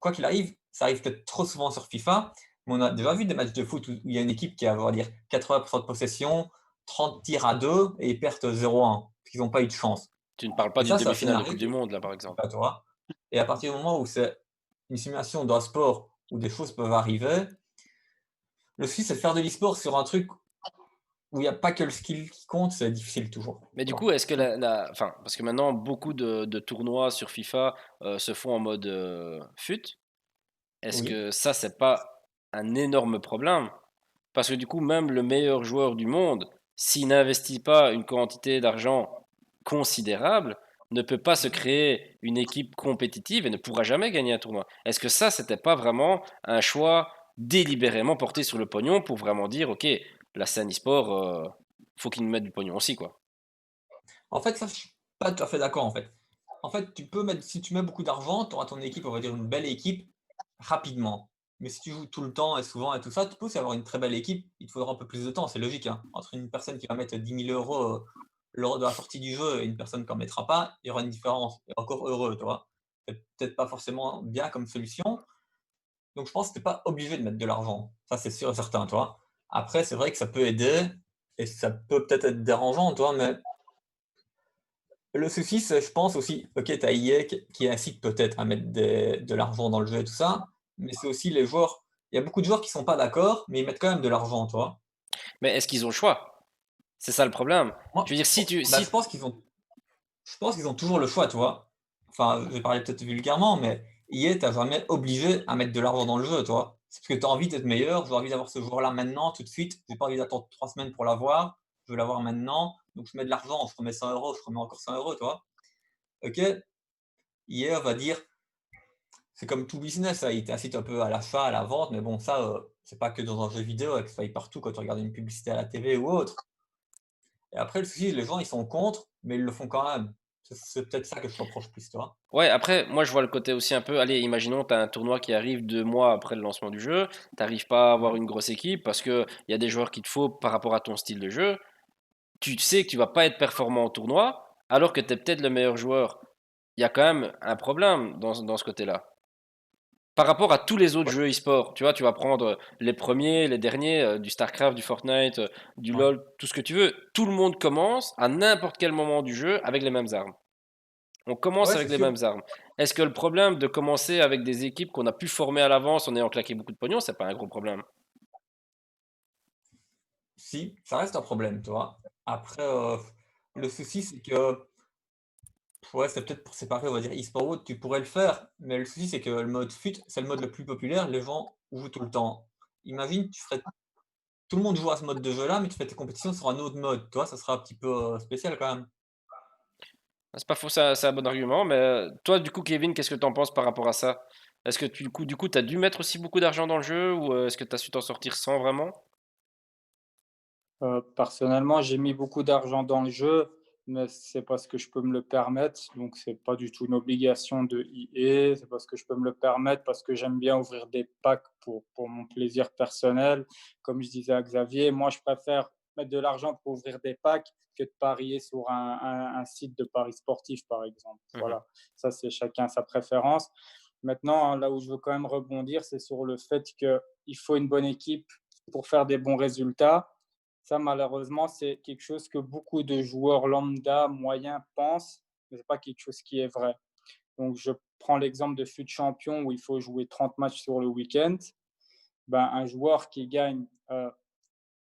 [SPEAKER 2] quoi qu'il arrive, ça arrive peut-être trop souvent sur FIFA, mais on a déjà vu des matchs de foot où il y a une équipe qui a, on va dire, 80 de possession, 30 tirs à 2 et ils perdent 0-1 parce qu'ils ont pas eu de chance.
[SPEAKER 1] Tu ne parles pas
[SPEAKER 2] Et
[SPEAKER 1] d'une
[SPEAKER 2] ça c'est un
[SPEAKER 1] demi-finale de
[SPEAKER 2] scénario
[SPEAKER 1] coupe
[SPEAKER 2] qui
[SPEAKER 1] du
[SPEAKER 2] est
[SPEAKER 1] monde là, par exemple?
[SPEAKER 2] pas, tu vois? Et à partir du moment où c'est une simulation d'un sport où des choses peuvent arriver, le souci c'est de faire de l'e-sport sur un truc où il y a pas que le skill qui compte, c'est difficile toujours,
[SPEAKER 1] Mais
[SPEAKER 2] tu
[SPEAKER 1] du
[SPEAKER 2] vois?
[SPEAKER 1] coup, est-ce que la enfin, parce que maintenant beaucoup de tournois sur FIFA, se font en mode, FUT. Est-ce
[SPEAKER 2] Oui.
[SPEAKER 1] que ça, c'est pas un énorme problème? Parce que du coup, même le meilleur joueur du monde, s'il n'investit pas une quantité d'argent considérable, ne peut pas se créer une équipe compétitive et ne pourra jamais gagner un tournoi. Est-ce que ça, c'était pas vraiment un choix délibérément porté sur le pognon pour vraiment dire, OK, la scène e-sport, faut qu'ils nous mettent du pognon aussi, quoi.
[SPEAKER 2] En fait, ça, je suis pas tout à fait d'accord, en fait. En fait, tu peux mettre si tu mets beaucoup d'argent, tu auras ton équipe, on va dire une belle équipe, rapidement. Mais si tu joues tout le temps et souvent et tout ça, tu peux aussi avoir une très belle équipe, il te faudra un peu plus de temps, c'est logique, hein. Entre une personne qui va mettre 10 000 €, lors de la sortie du jeu et une personne qui en mettra pas, il y aura une différence et encore heureux, tu vois? C'est peut-être pas forcément bien comme solution, donc je pense que tu es pas obligé de mettre de l'argent. Ça, c'est sûr et certain, tu vois? Après, c'est vrai que ça peut aider et ça peut peut-être être dérangeant, tu vois? Mais le souci, c'est je pense aussi, OK, tu as EA qui incite peut-être à mettre de l'argent dans le jeu et tout ça, mais c'est aussi les joueurs il y a beaucoup de joueurs qui sont pas d'accord, mais ils mettent quand même de l'argent, tu vois?
[SPEAKER 1] Mais est-ce qu'ils ont le choix? C'est ça le problème. Je
[SPEAKER 2] Moi,
[SPEAKER 1] veux dire, si tu
[SPEAKER 2] bah,
[SPEAKER 1] si
[SPEAKER 2] je pense qu'ils ont toujours le choix, tu vois? Enfin, je vais parler peut-être vulgairement, mais EA t'a jamais obligé à mettre de l'argent dans le jeu, tu vois? C'est parce que tu as envie d'être meilleur, j'ai envie d'avoir ce joueur-là maintenant, tout de suite, j'ai pas envie d'attendre 3 semaines pour l'avoir, je veux l'avoir maintenant, donc je mets de l'argent, je remets 100 €, je remets encore 100 €, tu vois? OK, EA va dire c'est comme tout business, ça, il t'incite un peu à l'achat, à la vente, mais bon, ça, c'est pas que dans un jeu vidéo et que ça aille partout quand tu regardes une publicité à la TV ou autre. Et après, le souci, les gens, ils sont contre, mais ils le font quand même. C'est peut-être ça que je reproche plus, tu vois?
[SPEAKER 1] Ouais, après, moi, je vois le côté aussi un peu, allez, imaginons, tu as un tournoi qui arrive 2 mois après le lancement du jeu, tu pas à avoir
[SPEAKER 2] Ouais.
[SPEAKER 1] une grosse équipe parce qu'il y a des joueurs qu'il te faut par rapport à ton style de jeu. Tu sais que tu vas pas être performant au tournoi, alors que tu es peut-être le meilleur joueur. Il y a quand même un problème dans ce côté-là. Par rapport à tous les autres
[SPEAKER 2] Ouais,
[SPEAKER 1] jeux e-sport, tu vois, tu vas prendre les premiers, les derniers, du StarCraft, du Fortnite, du
[SPEAKER 2] ouais.
[SPEAKER 1] LoL, tout ce que tu veux. Tout le monde commence à n'importe quel moment du jeu avec les mêmes armes. On commence
[SPEAKER 2] Ouais,
[SPEAKER 1] avec
[SPEAKER 2] c'est
[SPEAKER 1] les
[SPEAKER 2] sûr.
[SPEAKER 1] mêmes armes. Est-ce que le problème de commencer avec des équipes qu'on a pu former à l'avance en ayant claqué beaucoup de pognon, c'est pas un gros problème?
[SPEAKER 2] Si, ça reste un problème, tu vois? Après, le souci, c'est que, ouais, c'est peut-être pour séparer, on va dire, e-sport ou autre, tu pourrais le faire, mais le souci, c'est que le mode FUT, c'est le mode le plus populaire, les gens jouent tout le temps. Imagine, tu ferais tout le monde joue à ce mode de jeu-là, mais tu fais tes compétitions sur un autre mode, toi, ça sera un petit peu, spécial quand même.
[SPEAKER 1] C'est pas faux, c'est un bon argument, mais toi, du coup, Kevin, qu'est-ce que tu en penses par rapport à ça? Est-ce que du coup, tu as dû mettre aussi beaucoup d'argent dans le jeu ou est-ce que tu as su t'en sortir sans vraiment?
[SPEAKER 3] Personnellement, j'ai mis beaucoup d'argent dans le jeu, mais c'est parce que je peux me le permettre. Donc, c'est pas du tout une obligation de EA. C'est parce que je peux me le permettre, parce que j'aime bien ouvrir des packs pour mon plaisir personnel. Comme je disais à Xavier, moi, je préfère mettre de l'argent pour ouvrir des packs que de parier sur un site de paris sportif, par exemple.
[SPEAKER 1] Mhm.
[SPEAKER 3] Voilà, ça, c'est chacun sa préférence. Maintenant, là où je veux quand même rebondir, c'est sur le fait qu'il faut une bonne équipe pour faire des bons résultats. Ça, malheureusement, c'est quelque chose que beaucoup de joueurs lambda, moyens pensent, mais ce n'est pas quelque chose qui est vrai. Donc, je prends l'exemple de FUT Champion où il faut jouer 30 matchs sur le week-end. Ben, un joueur qui gagne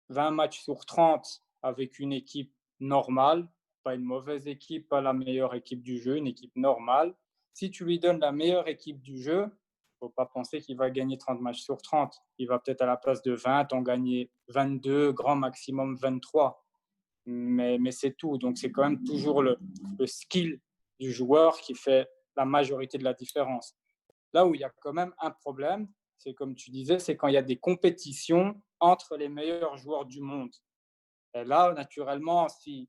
[SPEAKER 3] 20 matchs sur 30 avec une équipe normale, pas une mauvaise équipe, pas la meilleure équipe du jeu, une équipe normale. Si tu lui donnes la meilleure équipe du jeu, il ne faut pas penser qu'il va gagner 30 matchs sur 30. Il va peut-être à la place de 20 en gagner 22, grand maximum 23. Mais c'est tout. Donc c'est quand même toujours le skill du joueur qui fait la majorité de la différence. Là où il y a quand même un problème, c'est comme tu disais, c'est quand il y a des compétitions entre les meilleurs joueurs du monde. Et là, naturellement, si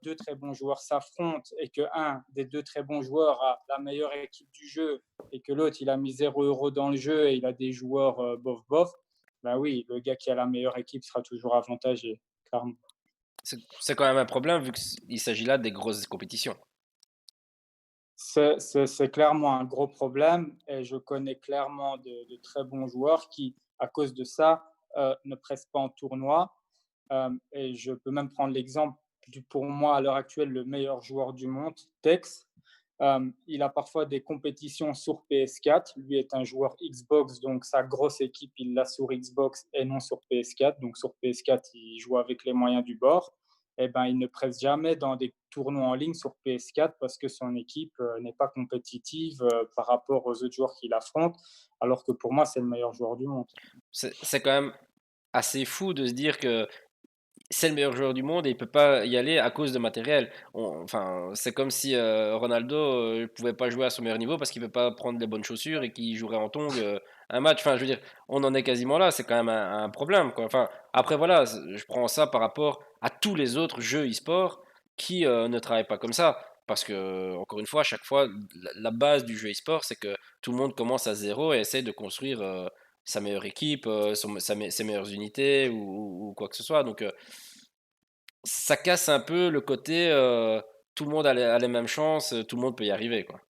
[SPEAKER 3] deux très bons joueurs s'affrontent et qu'un des deux très bons joueurs a la meilleure équipe du jeu et que l'autre, il a mis 0 € dans le jeu et il a des joueurs bof-bof, ben oui, le gars qui a la meilleure équipe sera toujours avantagé, clairement.
[SPEAKER 1] C'est quand même un problème vu qu'il s'agit là des grosses compétitions.
[SPEAKER 3] C'est clairement un gros problème et je connais clairement de très bons joueurs qui, à cause de ça, ne pressent pas en tournoi. Et je peux même prendre l'exemple du, pour moi, à l'heure actuelle, le meilleur joueur du monde, Tex. Il a parfois des compétitions sur PS4. Lui est un joueur Xbox, donc sa grosse équipe, il l'a sur Xbox et non sur PS4. Donc sur PS4, il joue avec les moyens du bord. Eh ben, il ne presse jamais dans des tournois en ligne sur PS4 parce que son équipe n'est pas compétitive par rapport aux autres joueurs qu'il affronte, alors que pour moi, c'est le meilleur joueur du monde.
[SPEAKER 1] C'est quand même assez fou de se dire que c'est le meilleur joueur du monde et il peut pas y aller à cause de matériel. Enfin, c'est comme si Ronaldo ne pouvait pas jouer à son meilleur niveau parce qu'il ne peut pas prendre les bonnes chaussures et qu'il jouerait en tongs un match. Enfin, je veux dire, on en est quasiment là. C'est quand même un problème, quoi. Enfin, après, voilà, je prends ça par rapport à tous les autres jeux e-sport qui ne travaillent pas comme ça. Parce que, encore une fois, à chaque fois, la base du jeu e-sport, c'est que tout le monde commence à zéro et essaie de construire sa meilleure équipe, ses meilleures unités ou quoi que ce soit. Donc, ça casse un peu le côté tout le monde a les mêmes chances, tout le monde peut y arriver, quoi.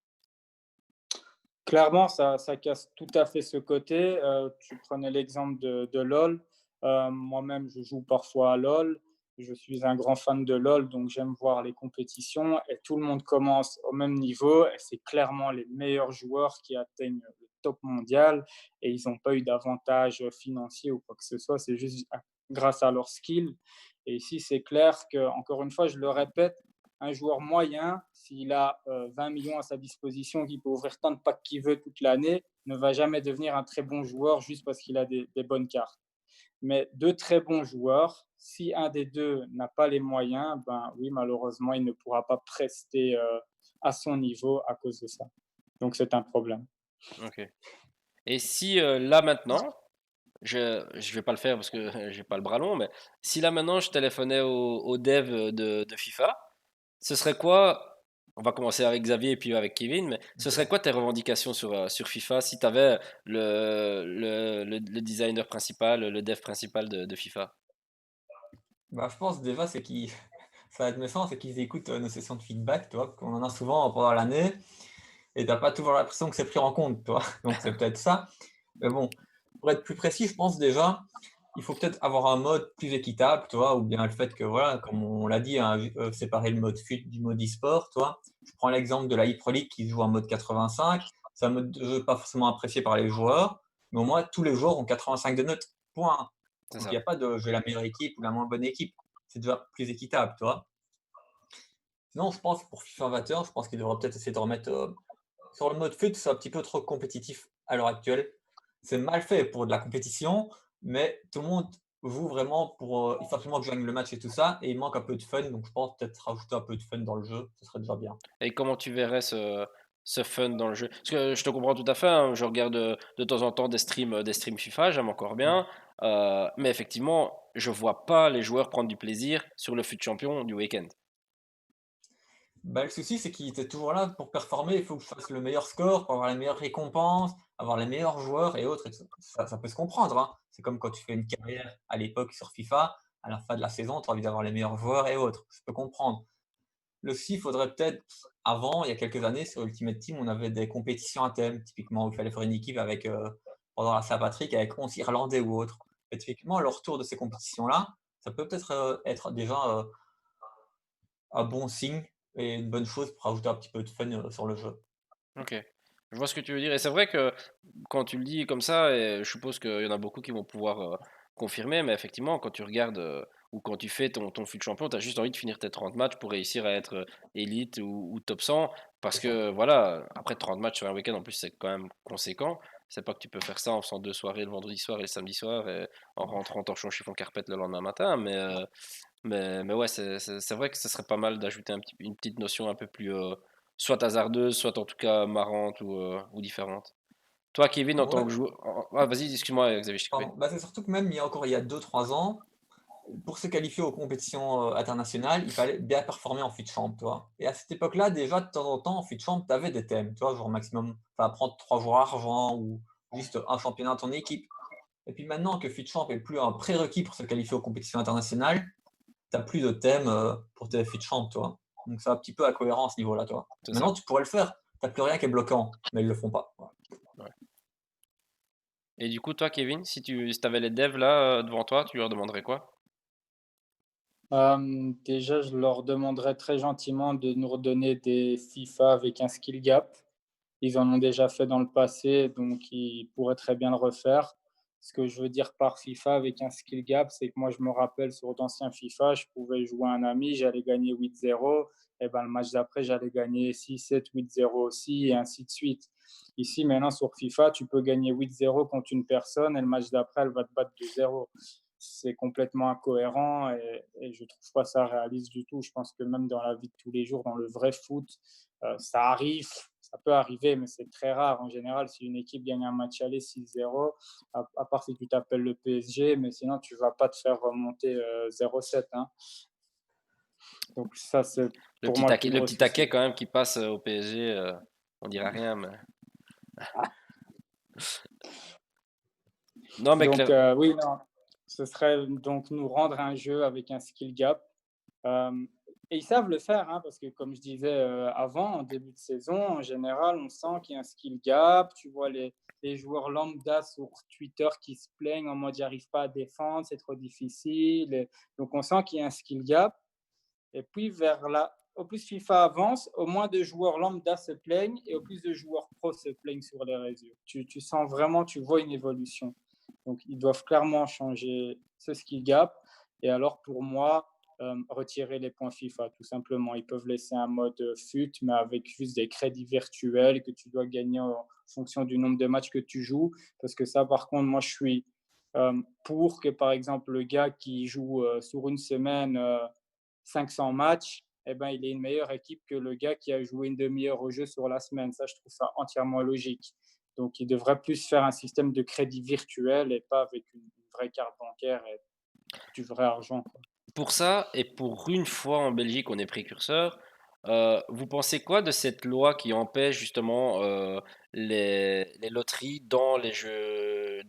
[SPEAKER 3] Clairement, ça casse tout à fait ce côté. Tu prenais l'exemple de LoL. Moi-même, je joue parfois à LoL. Je suis un grand fan de LoL, donc j'aime voir les compétitions et tout le monde commence au même niveau et c'est clairement les meilleurs joueurs qui atteignent le top mondial et ils n'ont pas eu d'avantage financier ou quoi que ce soit, c'est juste grâce à leur skill. Et ici, c'est clair que, encore une fois, je le répète, un joueur moyen, s'il a 20 millions à sa disposition, qu'il peut ouvrir tant de packs qu'il veut toute l'année, ne va jamais devenir un très bon joueur juste parce qu'il a des bonnes cartes. Mais deux très bons joueurs, si un des deux n'a pas les moyens, ben oui, malheureusement, il ne pourra pas prester à son niveau à cause de ça. Donc c'est un problème.
[SPEAKER 1] Ok. Et si là maintenant, je vais pas le faire parce que j'ai pas le bras long, mais si là maintenant je téléphonais au dev de FIFA, ce serait quoi? On va commencer avec Xavier et puis avec Kevin, mais ce serait quoi tes revendications sur FIFA si tu avais le designer principal, le dev principal de FIFA?
[SPEAKER 2] Bah, je pense déjà, c'est qu'ils ça va être méchant, c'est qu'ils écoutent, nos sessions de feedback, tu vois? Qu'on en a souvent pendant l'année et tu pas toujours l'impression que c'est pris en compte, tu vois? Donc c'est peut-être ça. Mais bon, pour être plus précis, je pense déjà, il faut peut-être avoir un mode plus équitable, tu vois? Ou bien le fait que voilà, comme on l'a dit, hein, séparer le mode FUT du mode e-sport, tu vois? Je prends l'exemple de la ePro League qui se joue en mode 85. C'est un mode de jeu pas forcément apprécié par les joueurs, mais au moins tous les joueurs ont 85 de notes, point.
[SPEAKER 1] C'est
[SPEAKER 2] Donc il y
[SPEAKER 1] ça.
[SPEAKER 2] a pas de j'ai la meilleure équipe ou la moins bonne équipe. C'est déjà plus équitable, tu vois? Sinon, je pense pour FIFA 21, je pense qu'il devrait peut-être essayer de remettre, sur le mode FUT, c'est un petit peu trop compétitif à l'heure actuelle. C'est mal fait pour de la compétition, mais tout le monde joue vraiment pour, il faut absolument que je gagne le match et tout ça et il manque un peu de fun, donc je pense peut-être rajouter un peu de fun dans le jeu, ce serait déjà bien.
[SPEAKER 1] Et comment tu verrais ce fun dans le jeu? Parce que je te comprends tout à fait, hein, je regarde de temps en temps des streams FIFA, j'aime encore bien. Mais effectivement, je vois pas les joueurs prendre du plaisir sur le fut champion du week-end.
[SPEAKER 2] Bah, le souci, c'est qu'il était toujours là pour performer, il faut que je fasse le meilleur score pour avoir les meilleures récompenses, avoir les meilleurs joueurs et autres et ça peut se comprendre, hein. C'est comme quand tu fais une carrière à l'époque sur FIFA, à la fin de la saison, tu as envie d'avoir les meilleurs joueurs et autres, je peux comprendre. Le si, il faudrait peut-être avant, il y a quelques années, sur Ultimate Team, on avait des compétitions à thème, typiquement où il fallait faire une équipe avec, pendant la Saint-Patrick avec 11 Irlandais ou autres. Et typiquement, le retour de ces compétitions-là, ça peut peut-être, être déjà, un bon signe et une bonne chose pour ajouter un petit peu de fun, sur le jeu.
[SPEAKER 1] Ok. Je vois ce que tu veux dire. Et c'est vrai que quand tu le dis comme ça, et je suppose qu'il y en a beaucoup qui vont pouvoir confirmer, mais effectivement, quand tu regardes ou quand tu fais ton fut champion, tu as juste envie de finir tes 30 matchs pour réussir à être élite ou top 100. Parce
[SPEAKER 2] C'est ça.
[SPEAKER 1] que voilà, après 30 matchs sur un week-end, en plus, c'est quand même conséquent. C'est pas que tu peux faire ça en faisant 2 soirées le vendredi soir et le samedi soir et en rentrant torchon chiffon carpette le lendemain matin. Mais ouais, c'est vrai que ce serait pas mal d'ajouter une petite notion un peu plus soit hasardeuse, soit en tout cas marrante ou différente. Toi, Kevin, en tant
[SPEAKER 2] Ouais,
[SPEAKER 1] que joueur. Ah, vas-y, excuse-moi, Xavier, je t'ai coupé.
[SPEAKER 2] pardon. Bah, c'est surtout que même il y a 2 3 ans, pour se qualifier aux compétitions internationales, il fallait bien performer en FIT-Champ, tu vois. Et à cette époque-là, déjà, de temps en temps, en FIT-Champ, tu avais des thèmes, tu vois, genre maximum, enfin, prendre 3 joueurs argent ou juste un championnat à ton équipe. Et puis maintenant que FIT-Champ est plus un prérequis pour se qualifier aux compétitions internationales, tu n'as plus de thème pour tes FIT-Champ, tu vois. Donc c'est un petit peu incohérent à ce niveau-là, tu vois.
[SPEAKER 1] C'est ça.
[SPEAKER 2] Maintenant, tu pourrais le faire, tu n'as plus rien qui est bloquant, mais ils le font pas. Voilà.
[SPEAKER 1] Ouais. Et du coup, toi, Kevin, si t'avais les devs là devant toi, tu leur demanderais quoi?
[SPEAKER 3] Déjà, je leur demanderais très gentiment de nous redonner des FIFA avec un skill gap. Ils en ont déjà fait dans le passé, donc ils pourraient très bien le refaire. Ce que je veux dire par FIFA avec un skill gap, c'est que moi, je me rappelle sur d'anciens FIFA, je pouvais jouer un ami, j'allais gagner 8-0, et ben, le match d'après, j'allais gagner 6-7, 8-0 aussi, et ainsi de suite. Ici, maintenant, sur FIFA, tu peux gagner 8-0 contre une personne, et le match d'après, elle va te battre 2-0. C'est complètement incohérent et je trouve pas ça réaliste du tout. Je pense que même dans la vie de tous les jours, dans le vrai foot, ça arrive, ça peut arriver, mais c'est très rare. En général, si une équipe gagne un match aller 6-0, à part si tu t'appelles le PSG, mais sinon, tu vas pas te faire remonter 0-7. Hein. Donc ça, c'est pour moi le plus
[SPEAKER 1] Le
[SPEAKER 3] gros
[SPEAKER 1] petit taquet
[SPEAKER 3] souci.
[SPEAKER 1] quand même qui passe au PSG, on dira rien, mais. Non, mais
[SPEAKER 3] Donc
[SPEAKER 1] clair.
[SPEAKER 3] oui, non, ce serait donc nous rendre un jeu avec un skill gap. Euh, et ils savent le faire, hein, parce que comme je disais avant, en début de saison, en général, on sent qu'il y a un skill gap. Tu vois les joueurs lambda sur Twitter qui se plaignent en mode j'arrive pas à défendre, c'est trop difficile. Donc on sent qu'il y a un skill gap. Et puis au plus FIFA avance, au moins de joueurs lambda se plaignent et au plus de joueurs pro se plaignent sur les réseaux. Tu sens vraiment, tu vois une évolution. Donc ils doivent clairement changer ce skill gap. Et alors pour moi, retirer les points FIFA, tout simplement. Ils peuvent laisser un mode FUT, mais avec juste des crédits virtuels que tu dois gagner en fonction du nombre de matchs que tu joues. Parce que ça, par contre, moi, je suis pour que, par exemple, le gars qui joue sur une semaine 500 matchs, eh ben, il est une meilleure équipe que le gars qui a joué une demi-heure au jeu sur la semaine. Ça, je trouve ça entièrement logique. Donc, il devrait plus faire un système de crédit virtuel et pas avec une vraie carte bancaire et du vrai argent. Quoi.
[SPEAKER 1] Pour ça, et pour une fois en Belgique, on est précurseur, vous pensez quoi de cette loi qui empêche justement les loteries dans les jeux?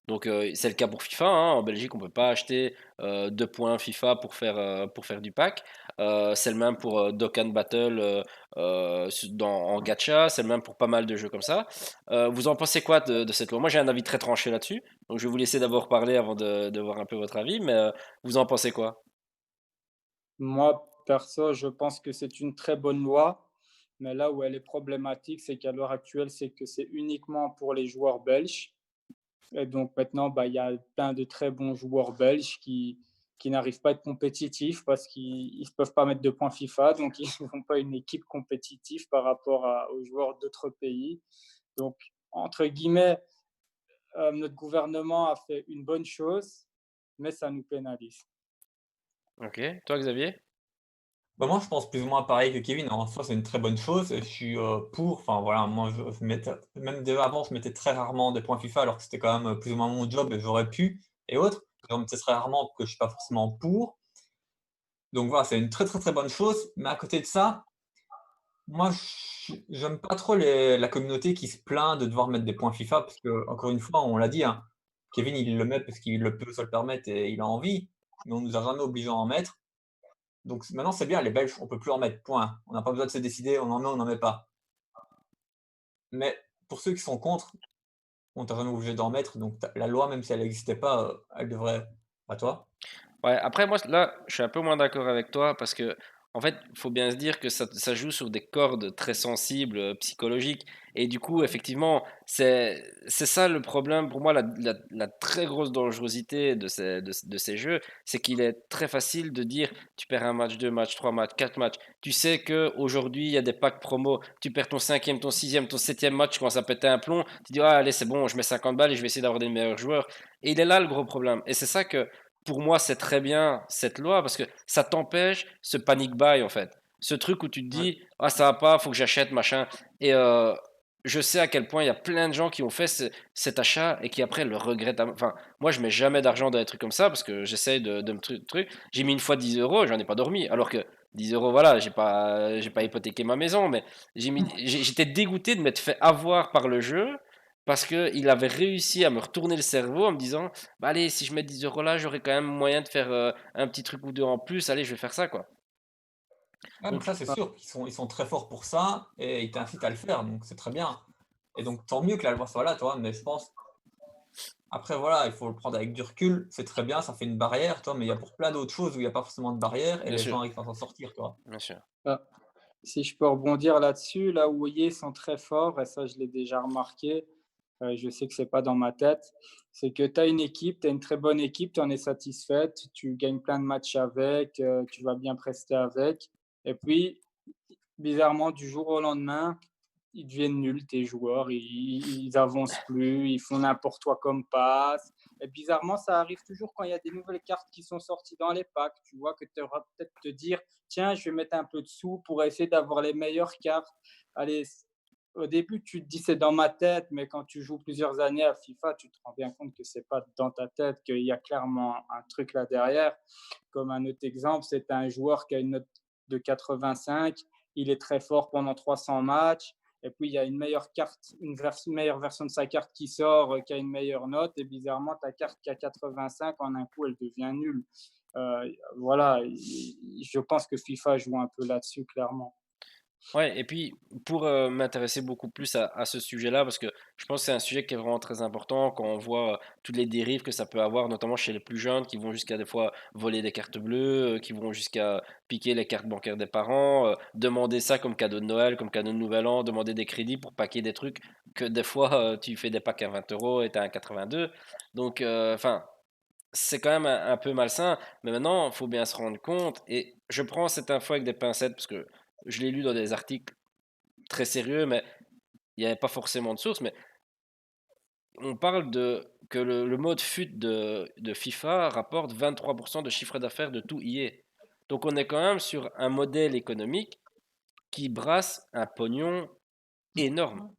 [SPEAKER 1] Donc c'est le cas pour FIFA, hein. En Belgique, on peut pas acheter 2 points FIFA pour faire du pack. C'est le même pour Dokkan Battle en gacha, c'est le même pour pas mal de jeux comme ça. Vous en pensez quoi de cette loi? Moi, j'ai un avis très tranché là-dessus, donc je vais vous laisser d'abord parler avant de voir un peu votre avis, mais vous en pensez quoi?
[SPEAKER 3] Moi, perso, je pense que c'est une très bonne loi, mais là où elle est problématique, c'est qu'à l'heure actuelle, c'est que c'est uniquement pour les joueurs belges. Et donc maintenant, bah, il y a plein de très bons joueurs belges qui n'arrivent pas à être compétitifs parce qu'ils ne peuvent pas mettre de points FIFA, donc ils n'ont pas une équipe compétitive par rapport aux joueurs d'autres pays. Donc, entre guillemets, notre gouvernement a fait une bonne chose, mais ça nous pénalise.
[SPEAKER 1] Ok. Toi, Xavier?
[SPEAKER 2] Bah, moi, je pense plus ou moins pareil que Kevin. En soi, c'est une très bonne chose. Je suis pour. Enfin, voilà, moi, je mettais, même déjà avant, je mettais très rarement des points FIFA alors que c'était quand même plus ou moins mon job et j'aurais pu et autres. J'en mettais très rarement parce que je suis pas forcément pour. Donc voilà, c'est une très très très bonne chose. Mais à côté de ça, moi, j'aime pas trop la communauté qui se plaint de devoir mettre des points FIFA parce que, encore une fois, on l'a dit, hein, Kevin, il le met parce qu'il le peut se le permettre et il a envie, mais on nous a jamais obligés à en mettre. Donc maintenant, c'est bien, les Belges, on peut plus en mettre, point. On n'a pas besoin de se décider, on en met, on n'en met pas. Mais pour ceux qui sont contre, on t'a jamais obligé d'en mettre, donc la loi, même si elle n'existait pas, elle devrait. À toi?
[SPEAKER 1] Ouais, après, moi, là, je suis un peu moins d'accord avec toi parce que, en fait, il faut bien se dire que ça joue sur des cordes très sensibles, psychologiques. Et du coup, effectivement, c'est ça le problème pour moi, la très grosse dangerosité de ces jeux, c'est qu'il est très facile de dire, tu perds un match, deux matchs, trois matchs, quatre matchs. Tu sais qu'aujourd'hui, il y a des packs promo, tu perds ton cinquième, ton sixième, ton septième match, tu commences à péter un plomb, tu dis, ah, allez, c'est bon, je mets 50 balles et je vais essayer d'avoir des meilleurs joueurs. Et il est là le gros problème. Et c'est ça que pour moi, c'est très bien cette loi parce que ça t'empêche ce panic buy en fait. Ce truc où tu te
[SPEAKER 2] Ouais.
[SPEAKER 1] dis, ah ça va pas, faut que j'achète, machin. Et je sais à quel point il y a plein de gens qui ont fait cet achat et qui après le regrettent. Enfin, moi je mets jamais d'argent dans des trucs comme ça parce que j'essaye de me truc. J'ai mis une fois 10 euros, j'en ai pas dormi. Alors que 10 euros, voilà, j'ai pas hypothéqué ma maison, mais j'étais dégoûté de m'être fait avoir par le jeu parce qu'il avait réussi à me retourner le cerveau en me disant, bah allez, si je mets 10 euros là, j'aurai quand même moyen de faire un petit truc ou deux en plus. Allez, je vais faire ça, quoi.
[SPEAKER 2] Ouais, donc
[SPEAKER 1] Donc,
[SPEAKER 2] ça, c'est sûr qu'ils sont très forts pour ça et ils t'incitent à le faire, donc c'est très bien. Et donc, tant mieux que la loi soit là, toi, mais je pense, après, voilà, il faut le prendre avec du recul, c'est très bien, ça fait une barrière, toi, mais il y a pour plein d'autres choses où il n'y a pas forcément de barrière et
[SPEAKER 1] bien
[SPEAKER 2] les
[SPEAKER 1] sûr,
[SPEAKER 2] gens arrivent à s'en sortir, toi.
[SPEAKER 1] bien sûr.
[SPEAKER 3] Ah, si je peux rebondir là-dessus, là où EA sont très forts, et ça je l'ai déjà remarqué, je sais que c'est pas dans ma tête, c'est que tu as une équipe, tu as une très bonne équipe, tu en es satisfaite, tu gagnes plein de matchs avec, tu vas bien prester avec. Et puis, bizarrement, du jour au lendemain, ils deviennent nuls, tes joueurs, ils avancent plus, ils font n'importe quoi comme passe. Et bizarrement, ça arrive toujours quand il y a des nouvelles cartes qui sont sorties dans les packs. Tu vois que tu auras peut-être te dire, tiens, je vais mettre un peu de sous pour essayer d'avoir les meilleures cartes. Allez, au début, tu te dis c'est dans ma tête, mais quand tu joues plusieurs années à FIFA, tu te rends bien compte que c'est pas dans ta tête, qu'il y a clairement un truc là derrière. Comme un autre exemple, c'est un joueur qui a une note de 85, il est très fort pendant 300 matchs, et puis il y a une meilleure carte, meilleure version de sa carte qui sort, qui a une meilleure note, et bizarrement, ta carte qui a 85, en un coup, elle devient nulle. Voilà, je pense que FIFA joue un peu là-dessus, clairement.
[SPEAKER 1] Ouais, et puis pour m'intéresser beaucoup plus à ce sujet-là, parce que je pense que c'est un sujet qui est vraiment très important quand on voit toutes les dérives que ça peut avoir, notamment chez les plus jeunes qui vont jusqu'à des fois voler des cartes bleues, qui vont jusqu'à piquer les cartes bancaires des parents, demander ça comme cadeau de Noël, comme cadeau de Nouvel An, demander des crédits pour paquer des trucs que des fois tu fais des packs à 20 euros et t'as un 82. Donc, enfin, c'est quand même un peu malsain, mais maintenant, il faut bien se rendre compte, et je prends cette info avec des pincettes parce que je l'ai lu dans des articles très sérieux, mais il n'y avait pas forcément de source, mais on parle de que le mode FUT de FIFA rapporte 23% de chiffre d'affaires de tout EA. Donc on est quand même sur un modèle économique qui brasse un pognon énorme.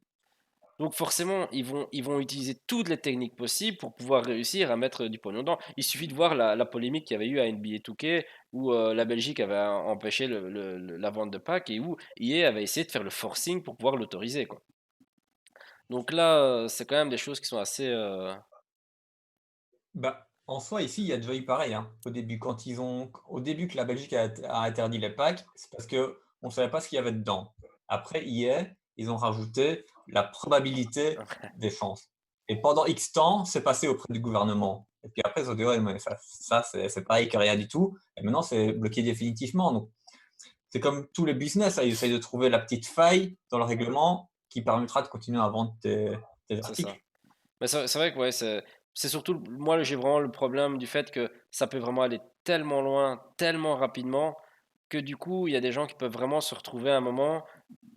[SPEAKER 1] Donc forcément, ils vont utiliser toutes les techniques possibles pour pouvoir réussir à mettre du pognon dedans. Il suffit de voir la polémique qu'il y avait eu à NBA 2K où la Belgique avait empêché la vente de packs et où EA avait essayé de faire le forcing pour pouvoir l'autoriser, quoi. Donc là, c'est quand même des choses qui sont assez...
[SPEAKER 2] Bah, en soi, ici, il y a déjà eu pareil, hein. Au début que la Belgique a interdit les packs, c'est parce qu'on ne savait pas ce qu'il y avait dedans. Après, hier, ils ont rajouté la probabilité des chances. Et pendant X temps, c'est passé auprès du gouvernement. Et puis après, ils ont dit, ouais, mais ça c'est pareil que rien du tout. Et maintenant, c'est bloqué définitivement. Donc, c'est comme tous les business, hein, ils essayent de trouver la petite faille dans le règlement qui permettra de continuer à vendre tes
[SPEAKER 1] C'est ça.
[SPEAKER 2] articles.
[SPEAKER 1] Mais c'est vrai que ouais, c'est surtout, moi j'ai vraiment le problème du fait que ça peut vraiment aller tellement loin, tellement rapidement, que du coup, il y a des gens qui peuvent vraiment se retrouver à un moment.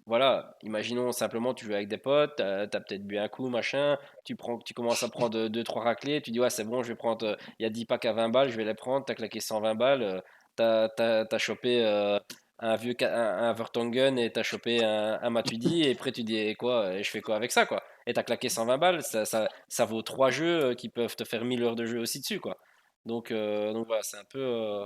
[SPEAKER 1] Voilà, imaginons simplement, tu joues avec des potes, t'as peut-être bu un coup, machin, tu commences à prendre deux trois raclés, tu dis, ouais, c'est bon, je vais prendre, il y a 10 packs à 20 balles, je vais les prendre, t'as claqué 120 balles, t'as chopé un vieux, un Vertonghen et t'as chopé un Matuidi, et après tu dis, eh, quoi, et je fais quoi avec ça, quoi? Et t'as claqué 120 balles, ça vaut 3 jeux qui peuvent te faire 1000 heures de jeu aussi dessus, quoi. Donc voilà, c'est un peu,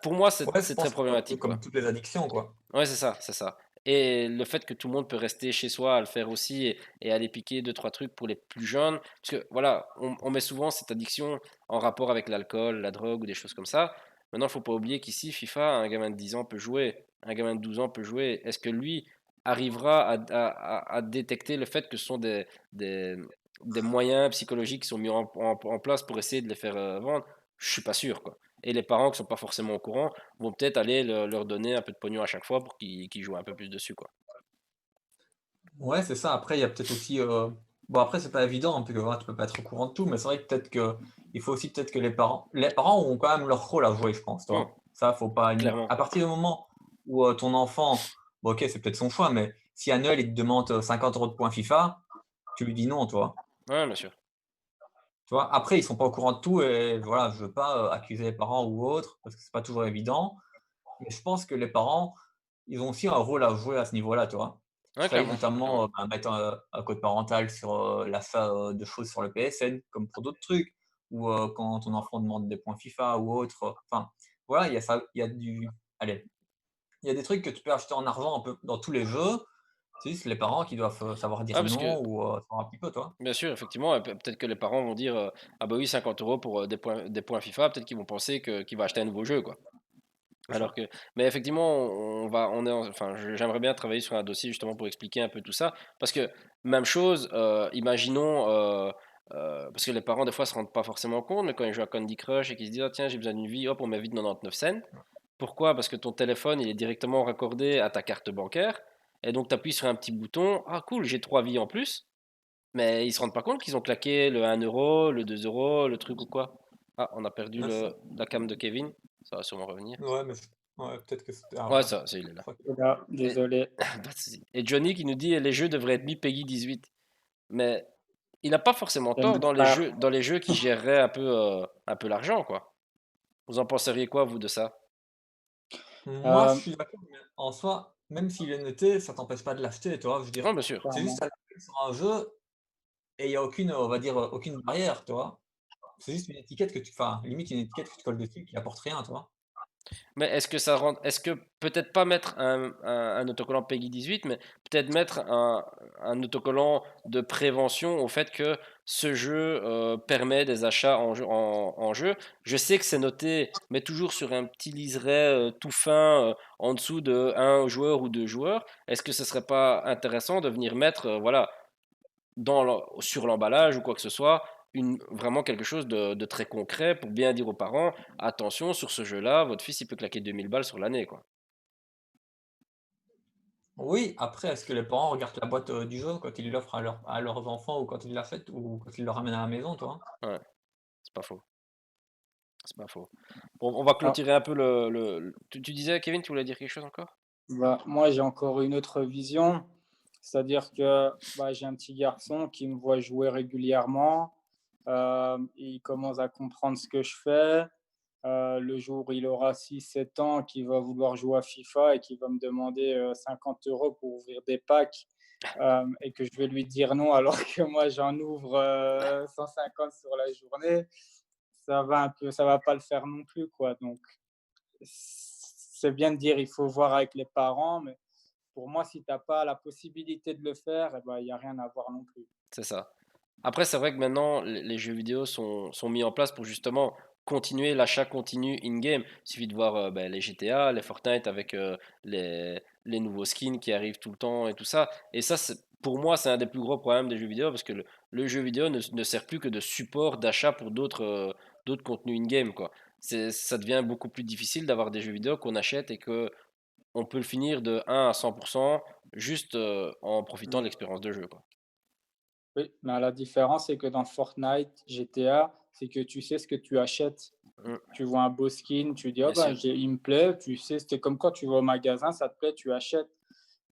[SPEAKER 1] pour moi,
[SPEAKER 2] Ouais, je
[SPEAKER 1] c'est très
[SPEAKER 2] pense que c'est un peu
[SPEAKER 1] problématique, quoi.
[SPEAKER 2] comme toutes les addictions, quoi.
[SPEAKER 1] Ouais, c'est ça, c'est ça. Et le fait que tout le monde peut rester chez soi à le faire aussi et aller piquer deux, trois trucs pour les plus jeunes. Parce que voilà, on met souvent cette addiction en rapport avec l'alcool, la drogue ou des choses comme ça. Maintenant, il faut pas oublier qu'ici, FIFA, un gamin de 10 ans peut jouer, un gamin de 12 ans peut jouer. Est-ce que lui arrivera à détecter le fait que ce sont des, des moyens psychologiques qui sont mis en place pour essayer de les faire vendre? Je suis pas sûr, quoi. et les parents qui sont pas forcément au courant vont peut-être aller leur donner un peu de pognon à chaque fois pour qu'ils jouent un peu plus dessus, quoi.
[SPEAKER 2] Ouais, c'est ça. Après, il y a peut-être aussi, bon après c'est pas évident, parce que voilà, tu peux pas être au courant de tout, mais c'est vrai que peut-être que il faut aussi peut-être que les parents ont quand même leur rôle à jouer, je pense, tu
[SPEAKER 1] Hum,
[SPEAKER 2] vois? Ça, faut pas ni
[SPEAKER 1] clairement.
[SPEAKER 2] à partir du moment où, ton enfant, bon OK, c'est peut-être son choix, mais si à Noël, il te demande, 50 € de points FIFA, tu lui dis non, tu vois?
[SPEAKER 1] Ouais, bien sûr.
[SPEAKER 2] Tu vois? Après, ils sont pas au courant de tout et voilà, je veux pas, accuser les parents ou autres, parce que c'est pas toujours évident, mais je pense que les parents, ils ont aussi un rôle à jouer à ce niveau-là, tu vois? Je
[SPEAKER 1] Ouais,
[SPEAKER 2] travaille
[SPEAKER 1] clairement,
[SPEAKER 2] notamment,
[SPEAKER 1] clairement.
[SPEAKER 2] mettre un code parental sur, l'achat, de choses sur le PSN, comme pour d'autres trucs, ou, quand ton enfant demande des points FIFA ou autre, enfin, voilà, il y a ça, il y a du allez, il y a des trucs que tu peux acheter en argent un peu dans tous les jeux, c'est juste les parents qui doivent, savoir
[SPEAKER 1] Ah,
[SPEAKER 2] dire
[SPEAKER 1] parce que
[SPEAKER 2] non ou, savoir un petit peu, tu vois?
[SPEAKER 1] bien sûr, effectivement, peut-être que les parents vont dire, «Ah bah oui, 50 € pour, des points FIFA», peut-être qu'ils vont penser qu'il va acheter un nouveau jeu, quoi.
[SPEAKER 2] C'est
[SPEAKER 1] Alors
[SPEAKER 2] ça.
[SPEAKER 1] que mais effectivement, enfin, j'aimerais bien travailler sur un dossier justement pour expliquer un peu tout ça. Parce que même chose, imaginons, parce que les parents des fois se rendent pas forcément compte, mais quand ils jouent à Candy Crush et qu'ils se disent: «Ah tiens, j'ai besoin d'une vie, hop, on met vite 99 cents». Pourquoi? Parce que ton téléphone, il est directement raccordé à ta carte bancaire et donc tu appuies sur un petit bouton: «Ah cool, j'ai 3 vies en plus». Mais ils se rendent pas compte qu'ils ont claqué le 1 €, le 2 €, le truc ou quoi. Ah, on a perdu
[SPEAKER 2] Ouais, c'est ça.
[SPEAKER 1] la cam de Kevin, ça va sûrement revenir.
[SPEAKER 2] Ouais, mais ouais, peut-être que c'était
[SPEAKER 1] Ouais,
[SPEAKER 2] ouais,
[SPEAKER 1] ça, il est
[SPEAKER 2] je
[SPEAKER 1] là.
[SPEAKER 2] crois que
[SPEAKER 3] Là,
[SPEAKER 1] Et,
[SPEAKER 3] désolé.
[SPEAKER 1] pas de souci. Et Johnny qui nous dit les jeux devraient être mis Peggy 18. Mais il n'a pas forcément
[SPEAKER 3] C'est mon
[SPEAKER 1] tort
[SPEAKER 3] frère.
[SPEAKER 1] dans les jeux qui géreraient un peu l'argent, quoi. Vous en penseriez quoi, vous, de ça?
[SPEAKER 2] moi, je
[SPEAKER 3] Euh,
[SPEAKER 2] suis d'accord, mais en soi, même s'il est noté, ça t'empêche pas de l'acheter, tu vois? Je veux dire,
[SPEAKER 1] Non, bien sûr.
[SPEAKER 2] c'est juste
[SPEAKER 3] Clairement.
[SPEAKER 2] ça l'applique sur un jeu et il y a aucune, on va dire, aucune barrière, tu vois? C'est juste une étiquette que tu enfin, limite une étiquette que tu colles dessus qui apporte rien, tu vois?
[SPEAKER 1] Mais est-ce que peut-être pas mettre un autocollant Peggy 18, mais peut-être mettre un autocollant de prévention au fait que ce jeu permet des achats en jeu. Je sais que c'est noté, mais toujours sur un petit liseré tout fin en dessous de un joueur ou deux joueurs. Est-ce que ce serait pas intéressant de venir mettre, voilà, sur l'emballage ou quoi que ce soit, vraiment quelque chose de très concret pour bien dire aux parents, attention, sur ce jeu-là, votre fils, il peut claquer 2000 balles sur l'année, quoi.
[SPEAKER 2] Oui, après, est-ce que les parents regardent la boîte, du jeu quand ils l'offrent à leurs enfants ou quand ils l'achètent ou quand ils le ramènent à la maison, tu vois?
[SPEAKER 1] Ouais, c'est pas faux. C'est pas faux. Bon, on va
[SPEAKER 3] Ah,
[SPEAKER 1] clôturer un peu tu disais, Kevin, tu voulais dire quelque chose encore?
[SPEAKER 3] bah, moi, j'ai encore une autre vision. C'est-à-dire que bah, j'ai un petit garçon qui me voit jouer régulièrement. Il commence à comprendre ce que je fais. Le jour où il aura 6 7 ans, qui va vouloir jouer à FIFA et qui va me demander 50 € pour ouvrir des packs et que je vais lui dire non alors que moi j'en ouvre 150 sur la journée, ça va pas le faire non plus, quoi. Donc, c'est bien de dire il faut voir avec les parents, mais pour moi, si tu n'as pas la possibilité de le faire, eh ben, il n'y a rien à voir non plus.
[SPEAKER 1] C'est ça. Après, c'est vrai que maintenant, les jeux vidéo sont mis en place pour justement continuer l'achat continu in-game. Il suffit de voir ben, les GTA, les Fortnite avec les nouveaux skins qui arrivent tout le temps et tout ça. Et ça, pour moi, c'est un des plus gros problèmes des jeux vidéo parce que le jeu vidéo ne sert plus que de support d'achat pour d'autres contenus in-game, quoi. Ça devient beaucoup plus difficile d'avoir des jeux vidéo qu'on achète et que on peut le finir de 1 à 100% juste en profitant de
[SPEAKER 3] Mm.
[SPEAKER 1] l'expérience de jeu, quoi.
[SPEAKER 3] Oui, mais la différence, c'est que dans Fortnite, GTA, c'est que tu sais ce que tu achètes.
[SPEAKER 1] Mm,
[SPEAKER 3] Tu vois un beau skin, tu dis, oh
[SPEAKER 1] bien
[SPEAKER 3] ben,
[SPEAKER 1] sûr.
[SPEAKER 3] il me plaît, tu sais, c'était comme quand tu vas au magasin, ça te plaît, tu achètes.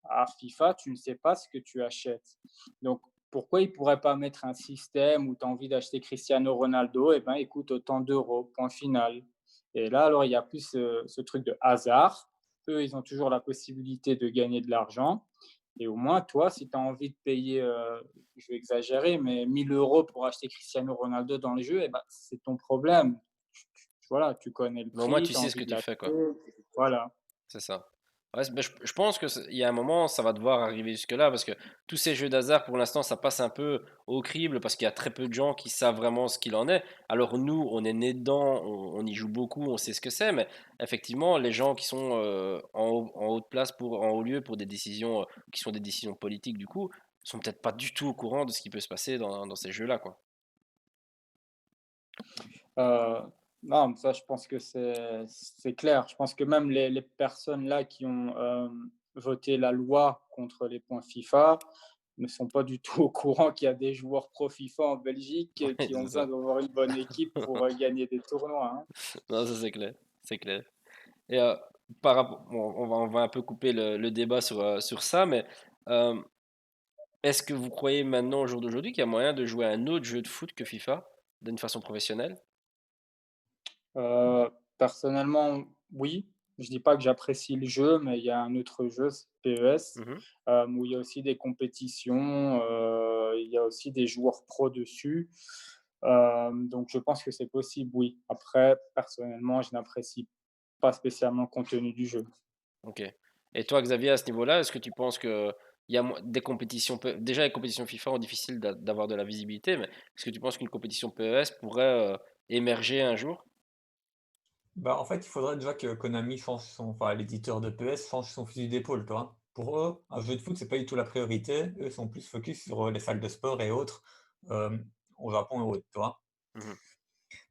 [SPEAKER 3] À FIFA, tu ne sais pas ce que tu achètes. Donc, pourquoi ils ne pourraient pas mettre un système où tu as envie d'acheter Cristiano Ronaldo? Eh bien, écoute, autant d'euros, point final. Et là, alors, il y a plus ce truc de hasard. Eux, ils ont toujours la possibilité de gagner de l'argent. Et au moins, toi, si tu as envie de payer, je vais exagérer, mais 1 000 € pour acheter Cristiano Ronaldo dans le jeu, eh ben, c'est ton problème. Voilà, tu connais le
[SPEAKER 1] Mais au moins,
[SPEAKER 3] prix,
[SPEAKER 1] tu
[SPEAKER 3] tu as
[SPEAKER 1] sais ce
[SPEAKER 3] envie
[SPEAKER 1] que
[SPEAKER 3] de
[SPEAKER 1] tu fais, quoi.
[SPEAKER 3] l'acheter. Voilà.
[SPEAKER 1] C'est ça. Ouais, mais je pense que il y a un moment, ça va devoir arriver jusque-là parce que tous ces jeux d'hasard, pour l'instant, ça passe un peu au crible parce qu'il y a très peu de gens qui savent vraiment ce qu'il en est. Alors nous, on est nés dedans, on y joue beaucoup, on sait ce que c'est, mais effectivement, les gens qui sont en haute place en haut lieu pour des décisions qui sont des décisions politiques, du coup, sont peut-être pas du tout au courant de ce qui peut se passer dans ces jeux-là, quoi.
[SPEAKER 3] Euh, Non, mais ça, je pense que c'est clair. Je pense que même les personnes là qui ont, voté la loi contre les points FIFA ne sont pas du tout au courant qu'il y a des joueurs pro FIFA en Belgique,
[SPEAKER 1] Oui,
[SPEAKER 3] qui ont
[SPEAKER 1] c'est
[SPEAKER 3] besoin
[SPEAKER 1] ça.
[SPEAKER 3] d'avoir une bonne équipe pour, gagner des tournois, hein.
[SPEAKER 1] Non, ça c'est clair, c'est clair. Et par rapport, bon, on va un peu couper le débat sur ça, mais euh, est-ce que vous croyez maintenant, au jour d'aujourd'hui, qu'il y a moyen de jouer à un autre jeu de foot que FIFA d'une façon professionnelle?
[SPEAKER 3] Personnellement, oui. Je dis pas que j'apprécie le jeu, mais il y a un autre jeu, c'est PES,
[SPEAKER 1] Mhm.
[SPEAKER 3] où il y a aussi des compétitions, il y a aussi des joueurs pro dessus. Donc je pense que c'est possible, oui. Après, personnellement, je n'apprécie pas spécialement le contenu du jeu.
[SPEAKER 1] Ok. Et toi, Xavier, à ce niveau-là, est-ce que tu penses que il y a des compétitions, déjà les compétitions FIFA ont difficile d'avoir de la visibilité, mais est-ce que tu penses qu'une compétition PES pourrait émerger un jour?
[SPEAKER 2] Bah, en fait, il faudrait déjà que Konami change enfin, l'éditeur de PS change son fusil d'épaule, toi. Pour eux, un jeu de foot, c'est pas du tout la priorité. Eux sont plus focus sur les salles de sport et autres, euh, au Japon et autres, toi.
[SPEAKER 1] Mhm.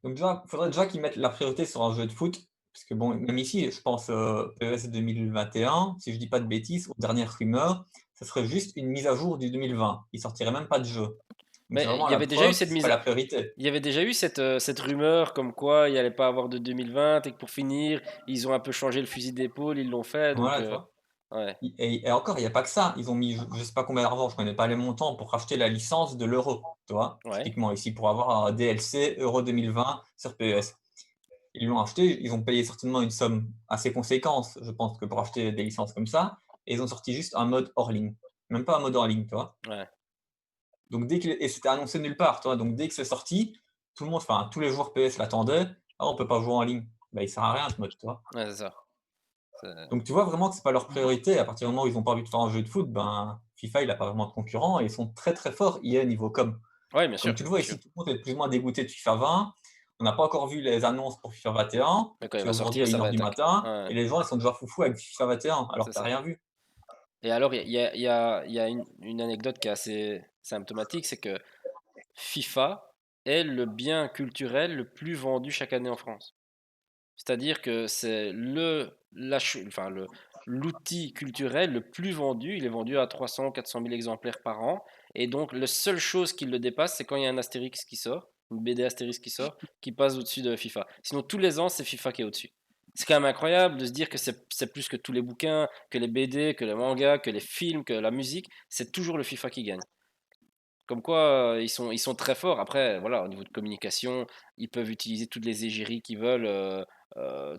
[SPEAKER 2] Donc déjà, il faudrait déjà qu'ils mettent la priorité sur un jeu de foot. Parce que bon, même ici, je pense PES 2021, si je dis pas de bêtises, aux dernières rumeurs, ce serait juste une mise à jour du 2020. Il sortirait même pas de jeu. Donc c'est
[SPEAKER 1] Mais
[SPEAKER 2] vraiment la preuve que c'est pas la priorité.
[SPEAKER 1] il y avait déjà eu cette rumeur comme quoi il n'y allait pas avoir de 2020 et que pour finir, ils ont un peu changé le fusil d'épaule, ils l'ont fait, donc
[SPEAKER 2] Voilà, tu vois.
[SPEAKER 1] ouais,
[SPEAKER 2] Et encore, il n'y a pas que ça. Ils ont mis, je sais pas combien d'argent, je connais pas les montants, pour racheter la licence de l'Euro. Tu vois,
[SPEAKER 1] ouais,
[SPEAKER 2] typiquement ici, pour avoir un DLC Euro 2020 sur PES. Ils l'ont acheté, ils ont payé certainement une somme assez conséquente, je pense, que pour acheter des licences comme ça. Et ils ont sorti juste un mode hors ligne. Même pas un mode hors ligne, tu vois.
[SPEAKER 1] ouais,
[SPEAKER 2] Donc et c'était annoncé nulle part, tu vois. Donc dès que c'est sorti, tout le monde, enfin, tous les joueurs PS l'attendaient. Ah, on peut pas jouer en ligne. Bah, il sert à rien ce mode, tu vois.
[SPEAKER 1] ouais, c'est ça. C'est-
[SPEAKER 2] Donc tu vois vraiment que c'est pas leur priorité. À partir du moment où ils ont pas envie de faire un jeu de foot, ben FIFA il a pas vraiment de concurrent et ils sont très très forts IA niveau com.
[SPEAKER 1] Ouais, bien sûr,
[SPEAKER 2] Comme tu le vois
[SPEAKER 1] bien
[SPEAKER 2] ici,
[SPEAKER 1] sûr.
[SPEAKER 2] tout le monde est plus ou moins dégoûté de FIFA 20. On n'a pas encore vu les annonces pour FIFA 21.
[SPEAKER 1] Mais quand il
[SPEAKER 2] C'est
[SPEAKER 1] va
[SPEAKER 2] aujourd'hui
[SPEAKER 1] sortir,
[SPEAKER 2] à
[SPEAKER 1] ça
[SPEAKER 2] 1
[SPEAKER 1] va
[SPEAKER 2] heure du
[SPEAKER 1] être
[SPEAKER 2] matin
[SPEAKER 1] ouais,
[SPEAKER 2] et les gens ils sont déjà foufous avec FIFA 21 alors
[SPEAKER 1] c'est
[SPEAKER 2] que t'as
[SPEAKER 1] ça.
[SPEAKER 2] rien vu.
[SPEAKER 1] Et alors, il y a une anecdote qui est assez symptomatique, c'est que FIFA est le bien culturel le plus vendu chaque année en France. C'est-à-dire que c'est enfin l'outil culturel le plus vendu. Il est vendu à 300, 400 000 exemplaires par an. Et donc, la seule chose qui le dépasse, c'est quand il y a un Astérix qui sort, une BD Astérix qui sort, qui passe au-dessus de FIFA. Sinon, tous les ans, c'est FIFA qui est au-dessus. C'est quand même incroyable de se dire que c'est plus que tous les bouquins, que les BD, que les mangas, que les films, que la musique. C'est toujours le FIFA qui gagne. Comme quoi, ils sont très forts. Après, voilà, au niveau de communication, ils peuvent utiliser toutes les égéries qu'ils veulent,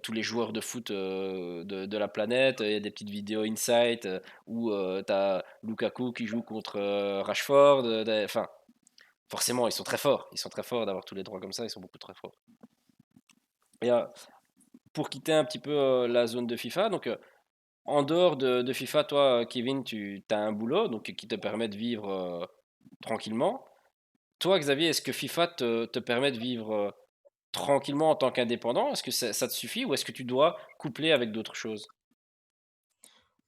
[SPEAKER 1] tous les joueurs de foot de la planète. Il y a des petites vidéos insight où tu as Lukaku qui joue contre Rashford. Enfin, forcément, ils sont très forts. Ils sont très forts d'avoir tous les droits comme ça. Ils sont beaucoup très forts. Et pour quitter un petit peu la zone de FIFA, donc en dehors de FIFA, toi, Kevin, tu as un boulot donc, qui te permet de vivre tranquillement. Toi, Xavier, est-ce que FIFA te permet de vivre tranquillement en tant qu'indépendant? Est-ce que ça te suffit ou est-ce que tu dois coupler avec d'autres choses?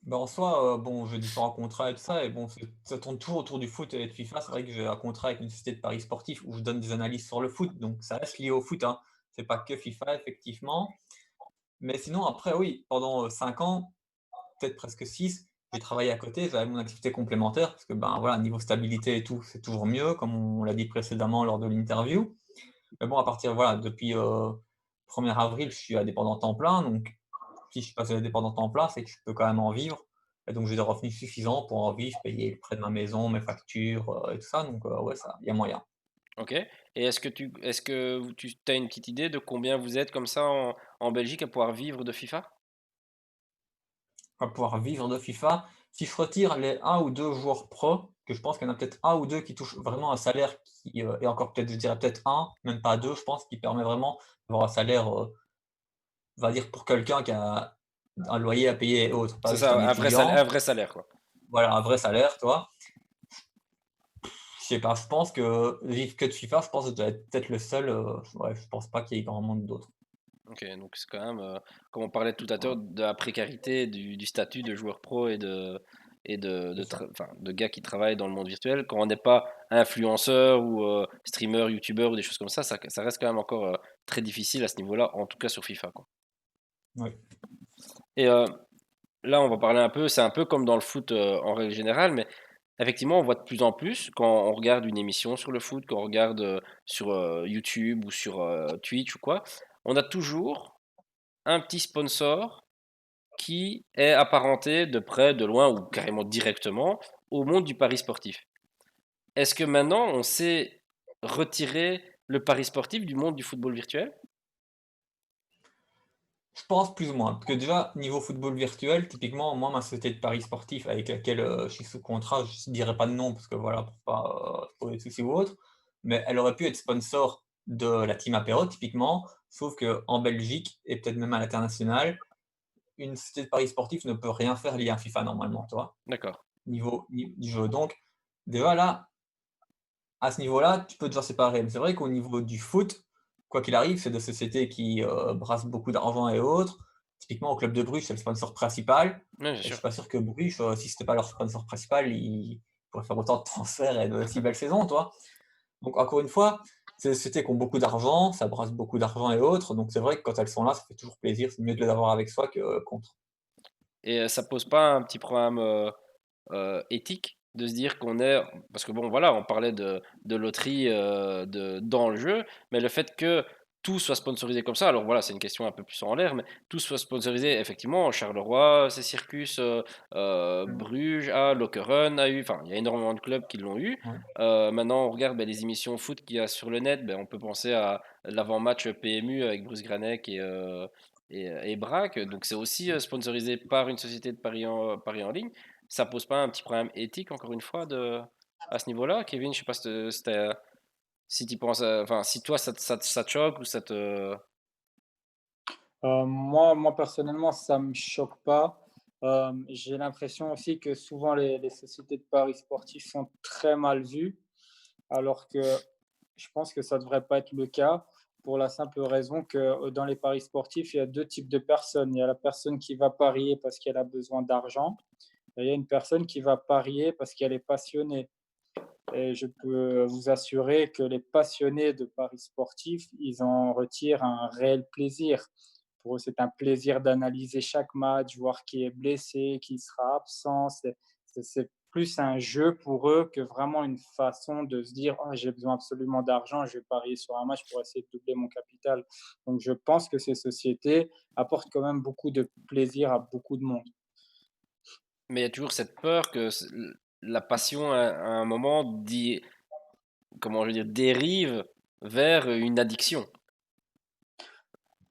[SPEAKER 2] Ben, en soi, bon, j'ai différents contrats et tout ça, et bon, ça tourne toujours autour du foot et de FIFA. C'est vrai que j'ai un contrat avec une société de paris sportifs où je donne des analyses sur le foot, donc ça reste lié au foot, hein. C'est pas que FIFA, effectivement. Mais sinon, après, oui, pendant 5 ans, peut-être presque 6, j'ai travaillé à côté, j'avais mon activité complémentaire, parce que ben voilà, niveau stabilité et tout, c'est toujours mieux, comme on l'a dit précédemment lors de l'interview. Mais bon, à partir, voilà, depuis 1er avril, je suis indépendant temps plein, donc si je passe indépendant temps plein, c'est que je peux quand même en vivre. Et donc j'ai des revenus suffisants pour en vivre, payer le prêt de ma maison, mes factures et tout ça. Donc ouais, ça, il y a moyen.
[SPEAKER 1] Ok. Et est-ce que tu as une petite idée de combien vous êtes comme ça en Belgique à pouvoir vivre de FIFA?
[SPEAKER 2] On va pouvoir vivre de FIFA. Si je retire les un ou 2 joueurs pro, que je pense qu'il y en a peut-être un ou 2 qui touchent vraiment un salaire qui, et encore peut-être, je dirais peut-être un, même pas 2, je pense, qui permet vraiment d'avoir un salaire, on va dire pour quelqu'un qui a un loyer à payer et autres, pas
[SPEAKER 1] C'est
[SPEAKER 2] juste
[SPEAKER 1] ça,
[SPEAKER 2] un
[SPEAKER 1] un
[SPEAKER 2] étudiant.
[SPEAKER 1] vrai salaire, quoi.
[SPEAKER 2] Voilà, un vrai salaire, toi. Je sais pas, je pense que vivre que de FIFA, je pense que je dois être peut-être le seul, ouais, je pense pas qu'il y ait grand monde d'autres.
[SPEAKER 1] Ok, donc c'est quand même, comme on parlait tout à l'heure,
[SPEAKER 2] Voilà.
[SPEAKER 1] de la précarité du statut de joueur pro et de et
[SPEAKER 2] C'est ça.
[SPEAKER 1] de gars qui travaillent dans le monde virtuel. Quand on n'est pas influenceur ou streamer, youtubeur ou des choses comme ça reste quand même encore très difficile à ce niveau-là, en tout cas sur FIFA, quoi.
[SPEAKER 2] Ouais.
[SPEAKER 1] Et là, on va parler un peu, c'est un peu comme dans le foot en règle générale, mais effectivement, on voit de plus en plus quand on regarde une émission sur le foot, quand on regarde sur YouTube ou sur Twitch ou quoi, on a toujours un petit sponsor qui est apparenté de près, de loin ou carrément directement au monde du pari sportif. Est-ce que maintenant on sait retirer le pari sportif du monde du football virtuel?
[SPEAKER 2] Je pense plus ou moins, parce que déjà, niveau football virtuel, typiquement, moi, ma société de paris sportifs avec laquelle je suis sous contrat, je ne dirais pas de nom, parce que voilà, pour pas trop de soucis ou autre, mais elle aurait pu être sponsor de la Team Apéro, typiquement, sauf qu'en Belgique, et peut-être même à l'international, une société de paris sportifs ne peut rien faire lié à FIFA normalement, tu vois,
[SPEAKER 1] D'accord.
[SPEAKER 2] niveau du jeu. Donc, déjà là, à ce niveau-là, tu peux déjà séparer. Mais c'est vrai qu'au niveau du foot, quoi qu'il arrive, c'est des sociétés qui, brassent beaucoup d'argent et autres. Typiquement, au club de Bruges, c'est le sponsor principal
[SPEAKER 1] Oui, bien
[SPEAKER 2] et je
[SPEAKER 1] sûr.
[SPEAKER 2] suis pas sûr que Bruges, si c'était pas leur sponsor principal, ils pourraient faire autant de transferts et de si belles saisons, tu vois? Donc encore une fois, c'est des sociétés qui ont beaucoup d'argent, ça brasse beaucoup d'argent et autres, donc c'est vrai que quand elles sont là, ça fait toujours plaisir. C'est mieux de les avoir avec soi que contre.
[SPEAKER 1] Et ça pose pas un petit problème éthique de se dire qu'on est, parce que bon voilà, on parlait de loterie dans le jeu, mais le fait que tout soit sponsorisé comme ça, alors voilà, c'est une question un peu plus en l'air, mais tout soit sponsorisé, effectivement, Charleroi, c'est Circus,
[SPEAKER 2] Mmh.
[SPEAKER 1] Bruges, a Lokeren a eu, enfin il y a énormément de clubs qui l'ont eu.
[SPEAKER 2] Ouais.
[SPEAKER 1] Maintenant on regarde les émissions foot qu'il y a sur le net, on peut penser à l'avant-match PMU avec Bruce Granek et Braque, donc c'est aussi sponsorisé par une société de paris en ligne. Ça pose pas un petit problème éthique, encore une fois, à ce niveau-là? Kevin, je sais pas si tu penses, enfin, si toi, ça te choque ou ça te...
[SPEAKER 3] Moi personnellement, ça me choque pas. J'ai l'impression aussi que souvent les sociétés de paris sportifs sont très mal vues, alors que je pense que ça devrait pas être le cas pour la simple raison que, dans les paris sportifs, il y a 2 types de personnes. Il y a la personne qui va parier parce qu'elle a besoin d'argent et il y a une personne qui va parier parce qu'elle est passionnée. Et je peux vous assurer que les passionnés de paris sportifs, ils en retirent un réel plaisir. Pour eux, c'est un plaisir d'analyser chaque match, voir qui est blessé, qui sera absent. C'est plus un jeu pour eux que vraiment une façon de se dire: «Oh, j'ai besoin absolument d'argent, je vais parier sur un match pour essayer de doubler mon capital». Donc je pense que ces sociétés apportent quand même beaucoup de plaisir à beaucoup de monde.
[SPEAKER 1] Mais il y a toujours cette peur que la passion, à un moment, comment je veux dire, dérive vers une addiction.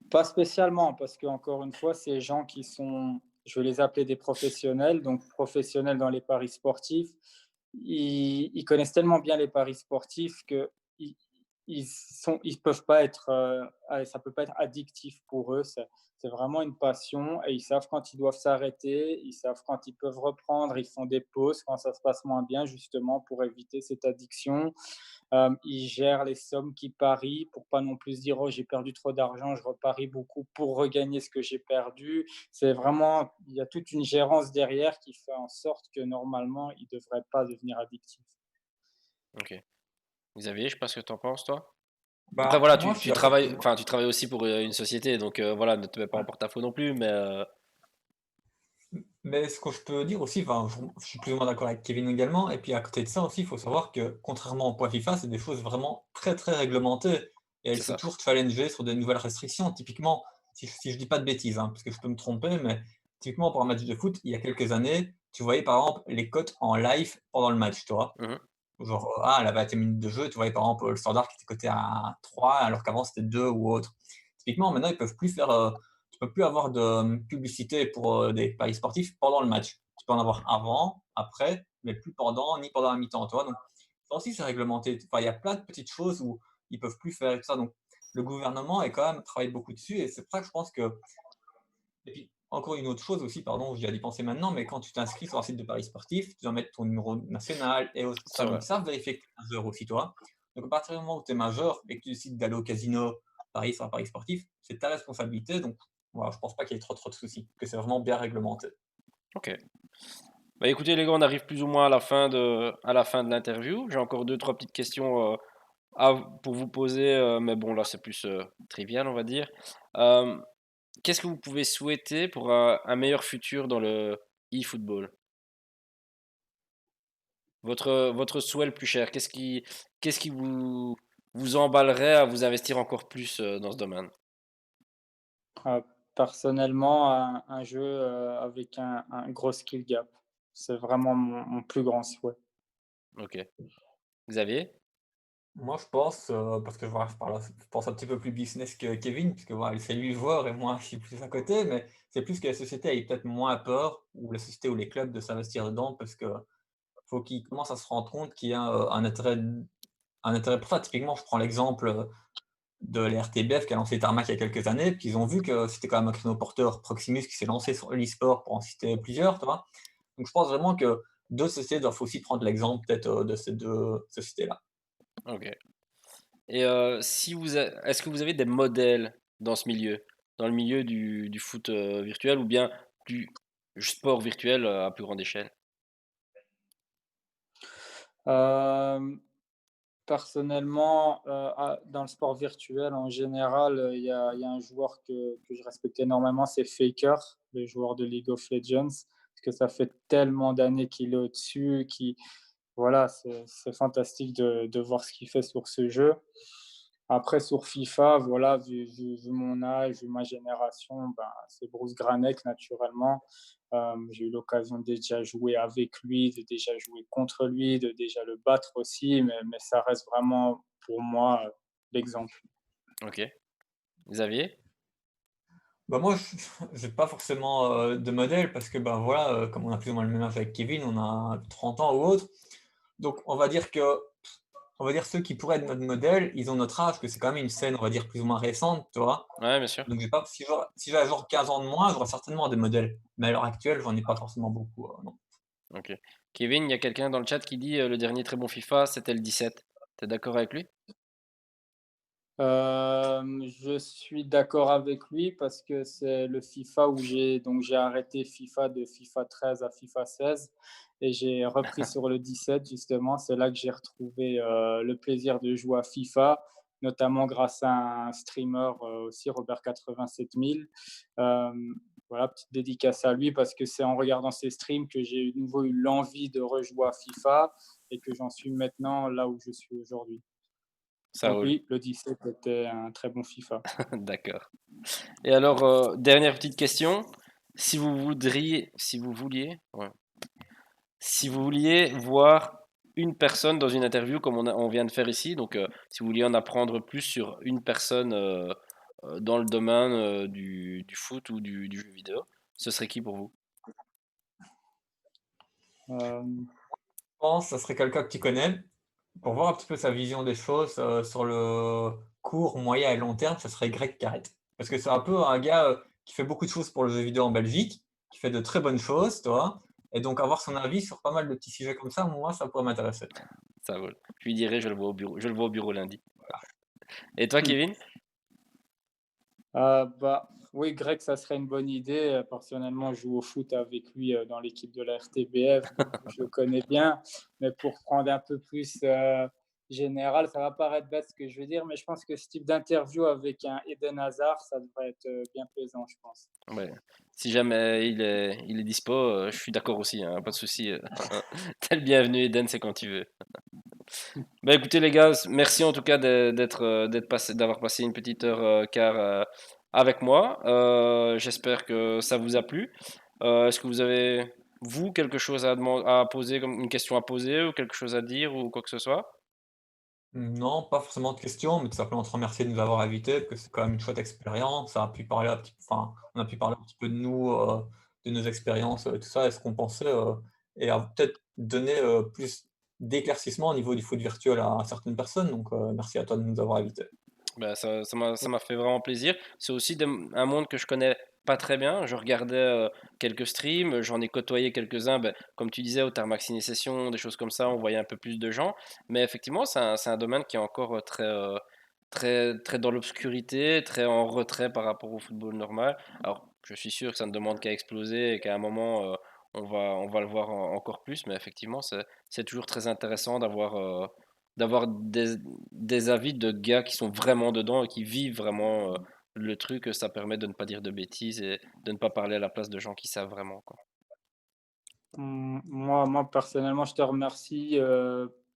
[SPEAKER 3] Pas spécialement, parce qu'encore une fois, ces gens qui sont, je vais les appeler des professionnels, donc professionnels dans les paris sportifs, ils connaissent tellement bien les paris sportifs qu'ils ils peuvent pas être, ça peut pas être addictif pour eux. C'est vraiment une passion et ils savent quand ils doivent s'arrêter, ils savent quand ils peuvent reprendre, ils font des pauses quand ça se passe moins bien, justement pour éviter cette addiction. Ils gèrent les sommes qu'ils parient pour pas non plus se dire: «Oh, j'ai perdu trop d'argent, je reparie beaucoup pour regagner ce que j'ai perdu». C'est vraiment, il y a toute une gérance derrière qui fait en sorte que normalement, ils ne devraient pas devenir addictifs.
[SPEAKER 1] Ok. Xavier, je sais pas ce que tu en penses, toi. Après,
[SPEAKER 2] Bah,
[SPEAKER 1] voilà,
[SPEAKER 2] moi, je suis
[SPEAKER 1] tu
[SPEAKER 2] d'accord
[SPEAKER 1] travailles, enfin, tu travailles aussi pour une société, donc voilà, ne te mets pas en
[SPEAKER 2] ouais.
[SPEAKER 1] porte-à-faux non plus, mais
[SPEAKER 2] Mais ce que je peux dire aussi, enfin, je suis plus ou moins d'accord avec Kevin également, et puis à côté de ça aussi, il faut savoir que contrairement au poids FIFA, c'est des choses vraiment très très réglementées et elle
[SPEAKER 1] c'est
[SPEAKER 2] s'est
[SPEAKER 1] ça.
[SPEAKER 2] toujours challengée sur des nouvelles restrictions. Typiquement, si je dis pas de bêtises, hein, parce que je peux me tromper, mais typiquement pour un match de foot, il y a quelques années, tu voyais par exemple les cotes en live pendant le match, tu vois?
[SPEAKER 1] Mhm.
[SPEAKER 2] Genre, à la 20e minute de jeu, tu voyais par exemple le standard qui était coté à 3 alors qu'avant c'était 2 ou autre. Typiquement, maintenant, ils peuvent plus faire, tu peux plus avoir de publicité pour des paris sportifs pendant le match. Tu peux en avoir avant, après, mais plus pendant, ni pendant la mi-temps, tu vois. Donc, ça aussi, c'est réglementé. Enfin, il y a plein de petites choses où ils peuvent plus faire ça. Donc, le gouvernement est quand même travaille beaucoup dessus et c'est pour ça que je pense que et puis, encore une autre chose aussi, pardon, j'y ai d'y penser maintenant, mais quand tu t'inscris sur un site de paris sportif, tu dois mettre ton numéro national et autres pour
[SPEAKER 1] C'est
[SPEAKER 2] ça.
[SPEAKER 1] vrai.
[SPEAKER 2] Donc, ils savent vérifier que tu es majeur aussi, toi. Donc, à partir du moment où tu es majeur et que tu décides d'aller au casino, parier sur un pari sportif, c'est ta responsabilité. Donc, voilà, je pense pas qu'il y ait trop de soucis, que c'est vraiment bien réglementé.
[SPEAKER 1] Ok. Bah écoutez les gars, on arrive plus ou moins à la fin de l'interview. J'ai encore deux, trois petites questions pour vous poser, mais bon là c'est plus trivial on va dire. Euh, Qu'est-ce que vous pouvez souhaiter pour un meilleur futur dans le e-football? Votre souhait le plus cher, qu'est-ce qui vous emballerait à vous investir encore plus dans ce domaine?
[SPEAKER 3] Euh, Personnellement, un jeu avec un gros skill gap. C'est vraiment mon plus grand souhait.
[SPEAKER 1] Ok. Xavier?
[SPEAKER 2] Moi, je pense, parce que voilà, je pense un petit peu plus business que Kevin, puisque voilà, c'est lui le joueur et moi, je suis plus à côté, mais c'est plus que la société ait peut-être moins peur, ou la société ou les clubs de s'investir dedans, parce que faut qu'ils commencent à se rendre compte qu'il y a un intérêt pour ça. Typiquement, je prends l'exemple de l'RTBF qui a lancé Tarmac il y a quelques années, puis ils ont vu que c'était quand même un créneau porteur. Proximus qui s'est lancé sur l'e-sport, pour en citer plusieurs, tu vois. Donc je pense vraiment que d'autres sociétés doivent aussi prendre l'exemple peut-être de ces deux sociétés-là.
[SPEAKER 1] Ok. Et si est-ce que vous avez des modèles dans ce milieu, dans le milieu du foot virtuel ou bien du sport virtuel à plus grande échelle?
[SPEAKER 3] Euh, Personnellement, dans le sport virtuel, en général, il y a un joueur que je respecte énormément, c'est Faker, le joueur de League of Legends, parce que ça fait tellement d'années qu'il est au-dessus, voilà, c'est fantastique de voir ce qu'il fait sur ce jeu. Après, sur FIFA, voilà, vu mon âge, vu ma génération, ben, c'est Bruce Granek, naturellement. J'ai eu l'occasion de déjà jouer avec lui, de déjà jouer contre lui, de déjà le battre aussi, mais ça reste vraiment pour moi l'exemple.
[SPEAKER 1] Ok. Xavier?
[SPEAKER 2] Bah moi, je j'ai pas forcément de modèle parce que ben voilà, comme on a plus ou moins le même âge avec Kevin, on a 30 ans ou autre. Donc on va dire ceux qui pourraient être notre modèle, ils ont notre âge, que c'est quand même une scène, on va dire plus ou moins récente, tu vois.
[SPEAKER 1] Ouais, bien sûr.
[SPEAKER 2] Donc j'ai pas, si j'avais genre 15 ans de moins, j'aurais certainement des modèles. Mais à l'heure actuelle, j'en ai pas forcément beaucoup, non.
[SPEAKER 1] Ok. Kevin, il y a quelqu'un dans le chat qui dit le dernier très bon FIFA, c'était le 17. T'es d'accord avec lui?
[SPEAKER 3] Je suis d'accord avec lui parce que c'est le FIFA où j'ai arrêté FIFA de FIFA 13 à FIFA 16 et j'ai repris sur le 17 justement. C'est là que j'ai retrouvé le plaisir de jouer à FIFA, notamment grâce à un streamer aussi, Robert 87000. Euh, voilà, petite dédicace à lui parce que c'est en regardant ses streams que j'ai de nouveau eu l'envie de rejouer à FIFA et que j'en suis maintenant là où je suis aujourd'hui.
[SPEAKER 1] Ça
[SPEAKER 3] Donc
[SPEAKER 1] roule.
[SPEAKER 3] oui, le 17 était un très bon FIFA.
[SPEAKER 1] D'accord. Et alors, dernière petite question. Ouais. Si vous vouliez voir une personne dans une interview comme on vient de faire ici, donc si vous vouliez en apprendre plus sur une personne dans le domaine du foot ou du jeu vidéo, ce serait qui pour vous?
[SPEAKER 3] Euh,
[SPEAKER 2] Je pense que ça serait quelqu'un que tu connais, pour voir un petit peu sa vision des choses sur le court, moyen et long terme, ça serait Greg Carrette. Parce que c'est un peu un gars qui fait beaucoup de choses pour le jeu vidéo en Belgique, qui fait de très bonnes choses, tu vois. Et donc avoir son avis sur pas mal de petits sujets comme ça, moi, ça pourrait m'intéresser.
[SPEAKER 1] Ça vole. Je lui dirai, je le vois au bureau. Je le vois au bureau lundi. Et toi, Kevin?
[SPEAKER 3] Bah, oui, Greg, ça serait une bonne idée. Personnellement, je joue au foot avec lui dans l'équipe de la RTBF, donc je le connais bien. Mais pour prendre un peu plus général, ça va paraître bête ce que je veux dire, mais je pense que ce type d'interview avec un Eden Hazard, ça devrait être bien plaisant, je pense.
[SPEAKER 1] Ouais. Si jamais il est dispo, je suis d'accord aussi, hein, pas de souci. T'es le bienvenu, Eden, c'est quand tu veux. Bah écoutez les gars, merci en tout cas d'avoir passé une petite heure quart avec moi. J'espère que ça vous a plu. Est-ce que vous avez, vous, quelque chose à poser, comme une question à poser ou quelque chose à dire ou quoi que ce soit?
[SPEAKER 2] Non, pas forcément de questions, mais tout simplement te remercier de nous avoir invités, parce que c'est quand même une chouette expérience. Ça a pu parler enfin, on a pu parler un petit peu de nous, de nos expériences, tout ça, et ce qu'on pensait, et a peut-être donné plus d'éclaircissement au niveau du foot virtuel à certaines personnes. Donc, merci à toi de nous avoir invités.
[SPEAKER 1] Ben, ça m'a fait vraiment plaisir. C'est aussi un monde que je connais pas très bien. Je regardais quelques streams, j'en ai côtoyé quelques-uns, ben, comme tu disais, au Tarmac Session, des choses comme ça, on voyait un peu plus de gens. Mais effectivement, c'est un domaine qui est encore très dans l'obscurité, très en retrait par rapport au football normal. Alors, je suis sûr que ça ne demande qu'à exploser et qu'à un moment, on va le voir encore plus, mais effectivement, c'est toujours très intéressant d'avoir des avis de gars qui sont vraiment dedans et qui vivent vraiment le truc. Ça permet de ne pas dire de bêtises et de ne pas parler à la place de gens qui savent vraiment, quoi.
[SPEAKER 3] Moi, personnellement, je te remercie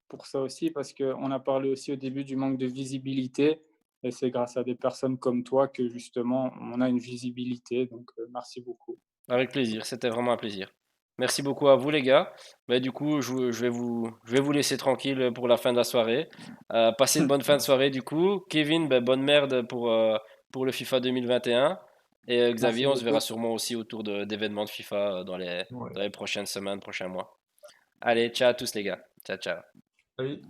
[SPEAKER 3] pour ça aussi parce qu'on a parlé aussi au début du manque de visibilité et c'est grâce à des personnes comme toi que justement on a une visibilité. Donc, merci beaucoup.
[SPEAKER 1] Avec plaisir, c'était vraiment un plaisir. Merci beaucoup à vous les gars. Mais du coup, je vais vous laisser tranquille pour la fin de la soirée. Passez une bonne fin de soirée du coup. Kevin, ben, bonne merde pour le FIFA 2021. Et
[SPEAKER 3] Merci
[SPEAKER 1] Xavier, on se verra
[SPEAKER 3] beaucoup.
[SPEAKER 1] sûrement aussi autour d'événements de FIFA
[SPEAKER 2] Ouais.
[SPEAKER 1] dans les prochaines semaines, prochains mois. Allez, ciao à tous les gars. Ciao, ciao.
[SPEAKER 2] Salut.